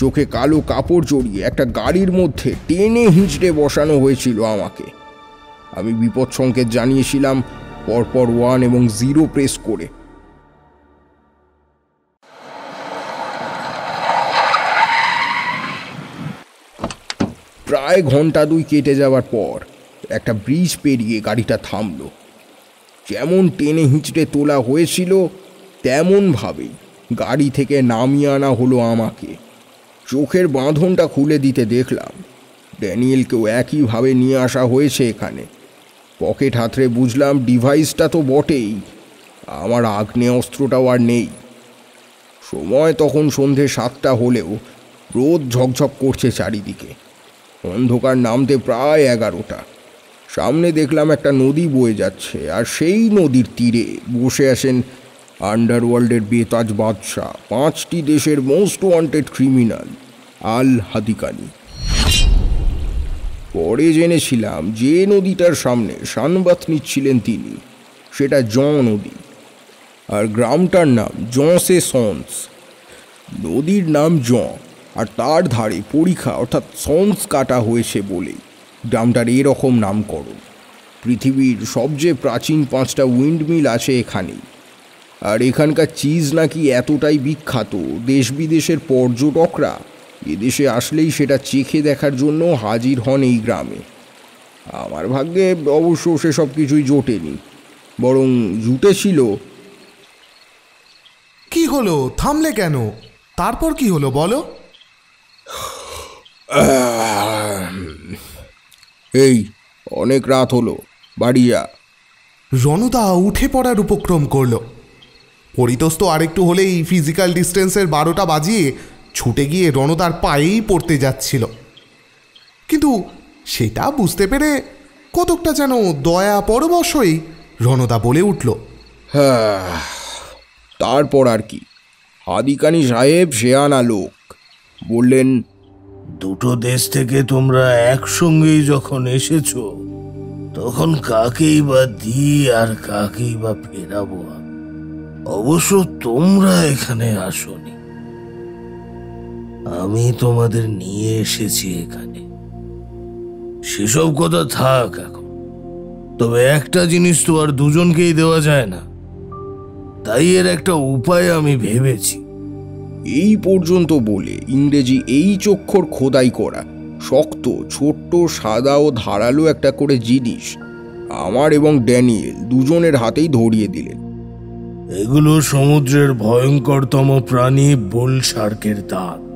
S3: চোখে কালো কাপড় জড়িয়ে একটা গাড়ির মধ্যে টেনে হিঁচড়ে বসানো হয়েছিল আমাকে। আমি বিপদ সংকেত জানিয়েছিলাম পরপর 1 এবং 0 প্রেস করে। প্রায় ঘন্টা 2 কেটে যাওয়ার পর একটা ব্রিজ পেরিয়ে গাড়িটা থামলো। যেমন টেনে হিঁচড়ে তোলা হয়েছিল তেমনভাবেই গাড়ি থেকে নামিয়ে আনা হলো আমাকে। চোখের বাঁধনটা খুলে দিতে দেখলাম ড্যানিয়েলকেও একইভাবে নিয়ে আসা হয়েছে এখানে। পকেট হাতড়ে বুঝলাম ডিভাইসটা তো বটেই, আমার আগ্নেয়াস্ত্রটাও আর নেই। সময় তখন সন্ধে 7টা হলেও রোদ ঝকঝক করছে চারিদিকে। অন্ধকার নামতে প্রায় 11টা। সামনে দেখলাম একটা নদী বয়ে যাচ্ছে, আর সেই নদীর তীরে বসে আছেন আন্ডারওয়ার্ল্ডের বেতাজ বাদশাহ, 5টি দেশের মোস্ট ওয়ান্টেড ক্রিমিনাল আল হাদিকানি। পরে জেনেছিলাম যে নদীটার সামনে সানবাত নিচ্ছিলেন তিনি, সেটা জন নদী, আর গ্রামটার নাম জঁসে সন্স। নদীর নাম জন, আর তার ধারে পরীক্ষা অর্থাৎ সন্স কাটা হয়েছে বলেই গ্রামটার এরকম নামকরণ। পৃথিবীর সবচেয়ে প্রাচীন 5টা উইন্ডমিল আছে এখানেই, আর এখানকার চিজ নাকি এতটাই বিখ্যাত দেশ বিদেশের পর্যটকরা এদেশে আসলেই সেটা চেখে দেখার জন্য হাজির হন এই গ্রামে। আমার ভাগ্যে অবশ্য সেসব কিছুই জোটেনি, বরং জুটেছিল।
S2: কি হলো, থামলে কেন? তারপর কি হলো বলো?
S3: এই অনেক রাত হলো, বাড়ি যা।
S2: রণদা উঠে পড়ার উপক্রম করল। পরিতস্ত আরেকটু হলেই ফিজিক্যাল ডিস্টেন্সের 12টা বাজিয়ে ছুটে গিয়ে রণদার পায়েই পড়তে যাচ্ছিল, কিন্তু সেটা বুঝতে পেরে কতকটা যেন দয়া পরবশই রণদা বলে উঠল,
S3: হ্যাঁ, তারপর আর কি? হাদিকানি সাহেব শেয়ানা লোক, বললেন,
S8: দুটো দেশ থেকে তোমরা একসঙ্গেই যখন এসেছো তখন কাকেই বা দিই আর কাকেই বা ফেরাবো। অবশ্য তোমরা এখানে আসোনি, আমি তোমাদের নিয়ে এসেছি এখানে। সেসব কথা থাক এখন। তবে একটা জিনিস তো আর দুজনকেই দেওয়া যায় না, তাই এর একটা উপায় আমি ভেবেছি।
S3: এই পর্যন্ত বলে ইংরেজি H অক্ষর খোদাই করা শক্ত, ছোট্ট, সাদা ও ধারালো একটা করে জিনিস আমার এবং ড্যানিয়েল দুজনের হাতেই ধরিয়ে দিলেন।
S8: এগুলো সমুদ্রের ভয়ঙ্করতম প্রাণী বুল শার্কের দাঁত।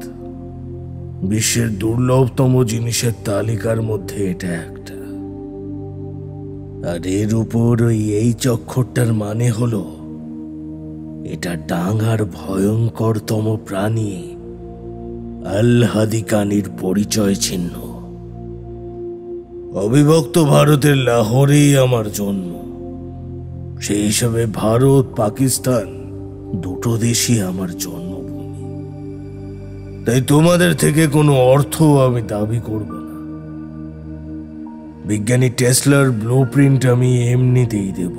S8: বিশ্বের দুর্লভতম জিনিসের তালিকার মধ্যে এটা একটা। আর এর উপর ওই H অক্ষরটার মানে হলো এটা ডাঙার ভয়ঙ্করতম প্রাণী আল হাদিকানির পরিচয় চিহ্ন। অবিভক্ত ভারতের লাহোরেই আমার জন্ম। সেই হিসাবে ভারত, পাকিস্তান দুটো দেশই আমার জন্মভূমি। তাই তোমাদের থেকে কোনো অর্থ আমি দাবি করব না। বিজ্ঞানী টেসলার ব্লুপ্রিন্ট আমি এমনিতেই দেব।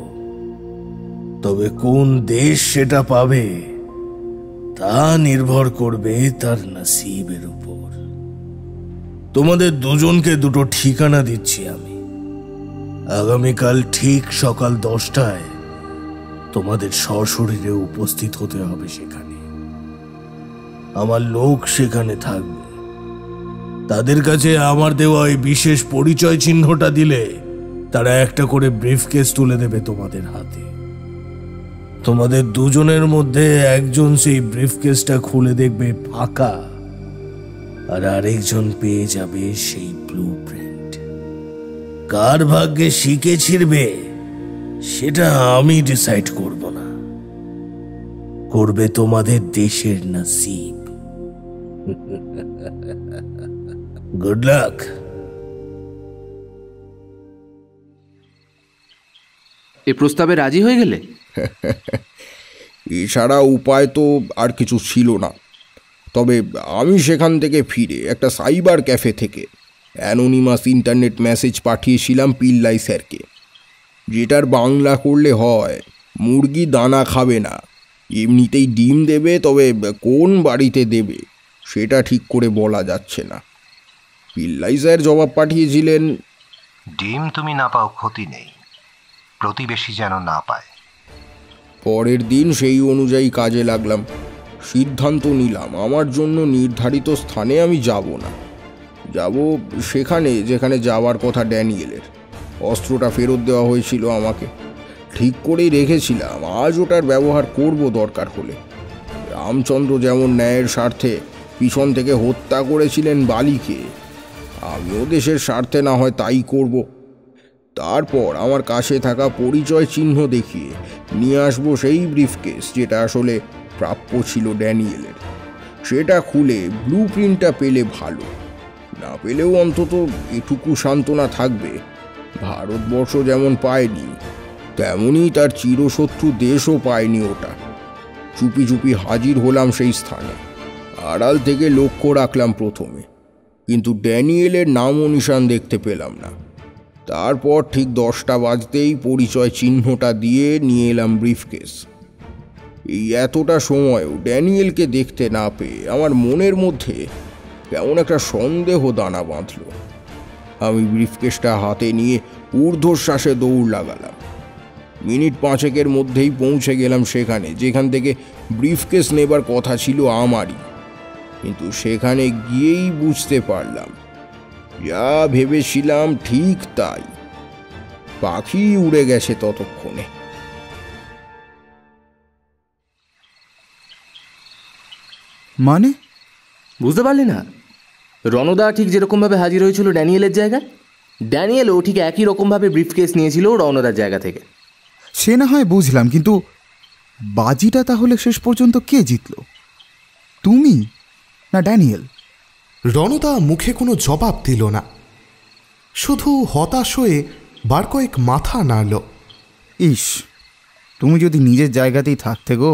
S8: তবে কোন দেশ সেটা পাবে তা নির্ভর করবে তার নসিবের উপর। তোমাদের দুজনকে দুটো ঠিকানা দিচ্ছি আমি। আগামীকাল ঠিক সকাল 10টায় তোমাদের সশরীরে উপস্থিত হতে হবে সেখানে। আমার লোক সেখানে থাকবে। তাদের কাছে আমার দেওয়া এই বিশেষ পরিচয় চিহ্নটা দিলে তারা একটা করে ব্রিফকেস তুলে দেবে তোমাদের হাতে। তোমাদের দুজনের মধ্যে একজন সেই ব্রিফকেসটা খুলে দেখবে ফাঁকা, আর আরেকজন পেয়ে যাবে সেই ব্লুপ্রিন্ট। কার ভাগ্যে শিকে ছিড়বে সেটা আমি ডিসাইড করব না, করবে তোমাদের দেশের নসিব। Good luck.
S4: এ প্রস্তাবে রাজি হয়ে গেলে?
S3: এছাড়া উপায় তো আর কিছু ছিল না। তবে আমি সেখান থেকে ফিরে একটা সাইবার ক্যাফে থেকে অ্যানোনিমাস ইন্টারনেট মেসেজ পাঠিয়েছিলাম পিল্লাই স্যারকে, যেটার বাংলা করলে হয় মুরগি দানা খাবে না, এমনিতেই ডিম দেবে, তবে কোন বাড়িতে দেবে সেটা ঠিক করে বলা যাচ্ছে না। পিল্লাই স্যার জবাব পাঠিয়েছিলেন,
S6: ডিম তুমি না পাও ক্ষতি নেই, প্রতিবেশী যেন না পায়।
S3: পরের দিন সেই অনুযায়ী কাজে লাগলাম। সিদ্ধান্ত নিলাম আমার জন্য নির্ধারিত স্থানে আমি যাব না, যাব সেখানে যেখানে যাওয়ার কথা ড্যানিয়েলের। অস্ত্রটা ফেরত দেওয়া হয়েছিল আমাকে, ঠিক করেই রেখেছিলাম, আজ ওটার ব্যবহার করব দরকার হলে। রামচন্দ্র যেমন ন্যায়ের স্বার্থে পিছন থেকে হত্যা করেছিলেন বালিকে, আমিও দেশের স্বার্থে না হয় তাই করব। তারপর আমার কাছে থাকা পরিচয় চিহ্ন দেখিয়ে নিয়ে আসবো সেই ব্রিফকেস যেটা আসলে প্রাপ্য ছিল ড্যানিয়েলের। সেটা খুলে ব্লুপ্রিন্টটা পেলে ভালো, না পেলেও অন্তত এটুকু সান্ত্বনা থাকবে, ভারতবর্ষ যেমন পায়নি তেমনই তার চিরশত্রু দেশও পায়নি ওটা। চুপি চুপি হাজির হলাম সেই স্থানে। আড়াল থেকে লক্ষ্য রাখলাম প্রথমে, কিন্তু ড্যানিয়েলের নাম ও নিশান দেখতে পেলাম না। তারপর ঠিক 10টা বাজতেই পরিচয় চিহ্নটা দিয়ে নিয়ে এলাম ব্রিফকেস। এই এতটা সময়ও ড্যানিয়েলকে দেখতে না পেয়ে আমার মনের মধ্যে কেমন একটা সন্দেহ দানা বাঁধল। আমি ব্রিফকেসটা হাতে নিয়ে ঊর্ধ্বশ্বাসে দৌড় লাগালাম। মিনিট 5 মধ্যেই পৌঁছে গেলাম সেখানে যেখান থেকে ব্রিফকেস নেবার কথা ছিল আমারই। কিন্তু সেখানে গিয়েই বুঝতে পারলাম, যা ভেবেছিলাম ঠিক তাই, পাখি উড়ে গেছে ততক্ষণে।
S5: মানে
S4: বুঝতে পারলি না? রণদা ঠিক যেরকমভাবে হাজির হয়েছিল ড্যানিয়েলের জায়গায়, ড্যানিয়েলও ঠিক একই রকমভাবে ব্রিফকেস নিয়েছিল রণদার জায়গা থেকে।
S5: সে না হয় বুঝলাম, কিন্তু বাজিটা তাহলে শেষ পর্যন্ত কে জিতল, তুমি না ড্যানিয়েল?
S2: রণদা মুখে কোনো জবাব দিল না, শুধু হতাশ হয়ে বার কয়েক মাথা নাড়ল।
S5: ইস, তুমি যদি নিজের জায়গাতেই থাকতে গো,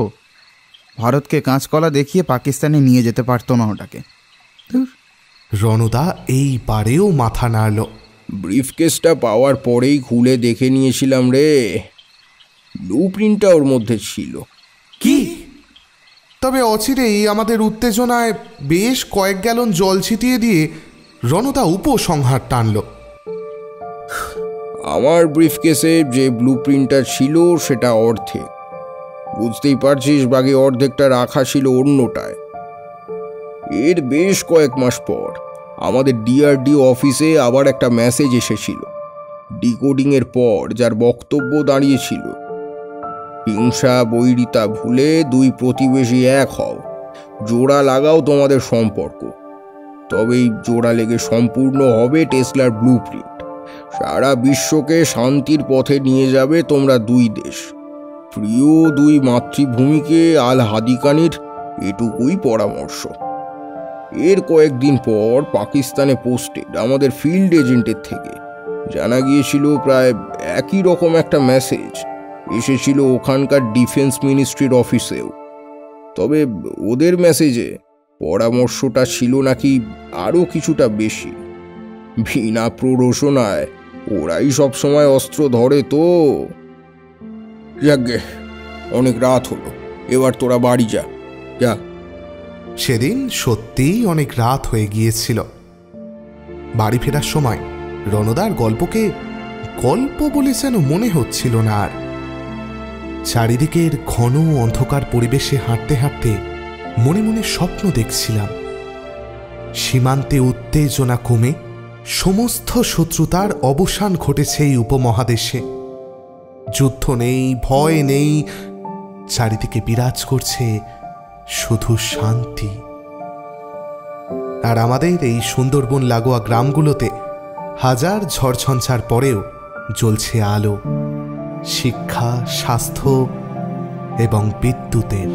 S5: ভারতকে কাঁচকলা দেখিয়ে পাকিস্তানে নিয়ে যেতে পারতো না ওটাকে।
S2: রণদা এইবারেও মাথা নাড়ল।
S3: ব্রিফকেসটা পাওয়ার পরেই খুলে দেখে নিয়েছিলাম রে, ব্লুপ্রিন্টটা ওর মধ্যে ছিল।
S2: কি? তবে অচিরেই আমাদের উত্তেজনায় বেশ কয়েক গ্যালন জল ছিটিয়ে দিয়ে রণদা উপসংহার টানল।
S3: আমার ব্রিফকেসে যে ব্লুপ্রিন্টটা ছিল সেটা অর্ধেক, বুঝতেই পারছিস, বাকি অর্ধেকটা রাখা ছিল অন্যটায়। এর বেশ কয়েক মাস পর আমাদের ডিআরডিও অফিসে আবার একটা মেসেজ এসেছিল ডিকোডিংয়ের পর, যার বক্তব্য দাঁড়িয়েছিল, হিংসা বৈরিতা ভুলে দুই প্রতিবেশী এক হও, জোড়া লাগাও তোমাদের সম্পর্ক, তবেই জোড়া লেগে সম্পূর্ণ হবে টেসলার ব্লুপ্রিন্ট। সারা বিশ্বকে শান্তির পথে নিয়ে যাবে তোমরা দুই দেশ, প্রিয় দুই মাতৃভূমিকে আল হাদিকানির এটুকুই পরামর্শ। এর কয়েকদিন পর পাকিস্তানে পোস্টেড আমাদের ফিল্ড এজেন্টের থেকে জানা গিয়েছিল প্রায় একই রকম একটা মেসেজ এসেছিল ওখানকার ডিফেন্স মিনিস্ট্রির অফিসেও। তবে ওদের মেসেজে পরামর্শটা ছিল নাকি আরও কিছুটা বেশি। বিনা প্ররোচনায় ওরাই সবসময় অস্ত্র ধরে তো। যাকগে, অনেক রাত হলো, এবার তোরা বাড়ি যা, যা
S2: সেদিন সত্যিই অনেক রাত হয়ে গিয়েছিল। বাড়ি ফেরার সময় রণদার গল্পকে গল্প বলে যেন মনে হচ্ছিল না আর। চারিদিকের ঘন অন্ধকার পরিবেশে হাঁটতে হাঁটতে মনে মনে স্বপ্ন দেখছিলাম। সীমান্তে উত্তেজনা কমে সমস্ত শত্রুতার অবসান ঘটেছে এই উপমহাদেশে। যুদ্ধ নেই, ভয় নেই, চারিদিকে বিরাজ করছে শুধু শান্তি। আর আমাদের এই সুন্দরবন লাগোয়া গ্রামগুলোতে হাজার ঝড়ঝঞ্ঝার পরেও জ্বলছে আলো, শিক্ষা, স্বাস্থ্য এবং বিদ্যুতের।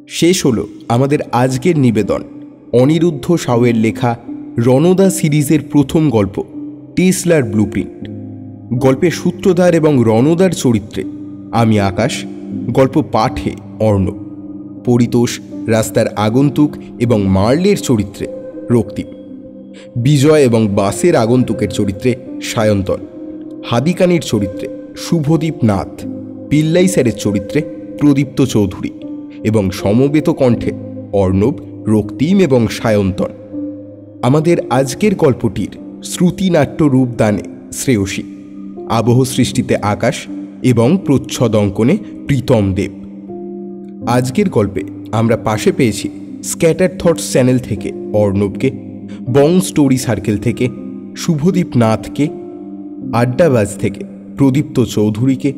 S1: শেষ হলো আমাদের আজকের নিবেদন, অনিরুদ্ধ সাউয়ের লেখা রণদা সিরিজের প্রথম গল্প টেসলার ব্লুপ্রিন্ট। গল্পের সূত্রধার এবং রণদার চরিত্রে আমি আকাশ, গল্প পাঠে অর্ণব, পরিতোষ রাস্তার আগন্তুক এবং মার্লের চরিত্রে রক্তিম, বিজয় এবং বাসের আগন্তুকের চরিত্রে সায়ন্তন, হাদিকানির চরিত্রে শুভদীপ নাথ, পিল্লাই স্যারের চরিত্রে প্রদীপ্ত চৌধুরী এবং সমবেত কণ্ঠে অর্ণব, রক্তিম এবং সায়ন্তন। আমাদের আজকের গল্পটির শ্রুতিনাট্য রূপদানে শ্রেয়সী, আবহ সৃষ্টিতে আকাশ এবং প্রচ্ছদ অঙ্কনে প্রীতম দেব। আজকের গল্পে আমরা পাশে পেয়েছি স্ক্যাটার থটস চ্যানেল থেকে অর্ণবকে, বং স্টোরি সার্কেল থেকে শুভদীপ নাথকে, আড্ডাবাজ থেকে প্রদীপ্ত চৌধুরীকে,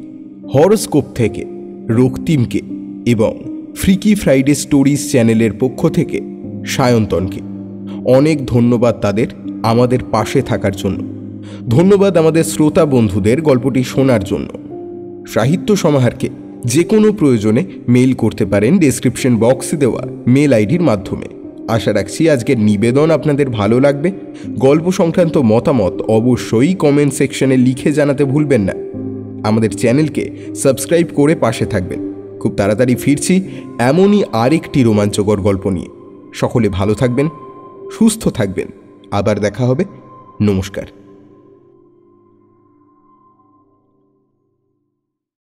S1: হরস্কোপ থেকে রক্তিমকে এবং ফ্রিকি ফ্রাইডে স্টোরিজ চ্যানেলের পক্ষ থেকে সায়ন্তনকে। অনেক ধন্যবাদ তাদের আমাদের পাশে থাকার জন্য। ধন্যবাদ আমাদের শ্রোতা বন্ধুদের গল্পটি শোনার জন্য। সাহিত্য সমাহারকে যে কোনো প্রয়োজনে মেইল করতে পারেন ডেসক্রিপশন বক্সে দেওয়া মেল আইডির মাধ্যমে। আশা রাখছি আজকের নিবেদন আপনাদের ভালো লাগবে। গল্প সংক্রান্ত মতামত অবশ্যই কমেন্ট সেকশনে লিখে জানাতে ভুলবেন না। আমাদের চ্যানেলকে সাবস্ক্রাইব করে পাশে থাকবেন। খুব তাড়াতাড়ি ফিরছি এমনই আরেকটি রোমাঞ্চকর গল্প নিয়ে। সকলে ভালো থাকবেন, সুস্থ থাকবেন। আবার দেখা হবে। নমস্কার।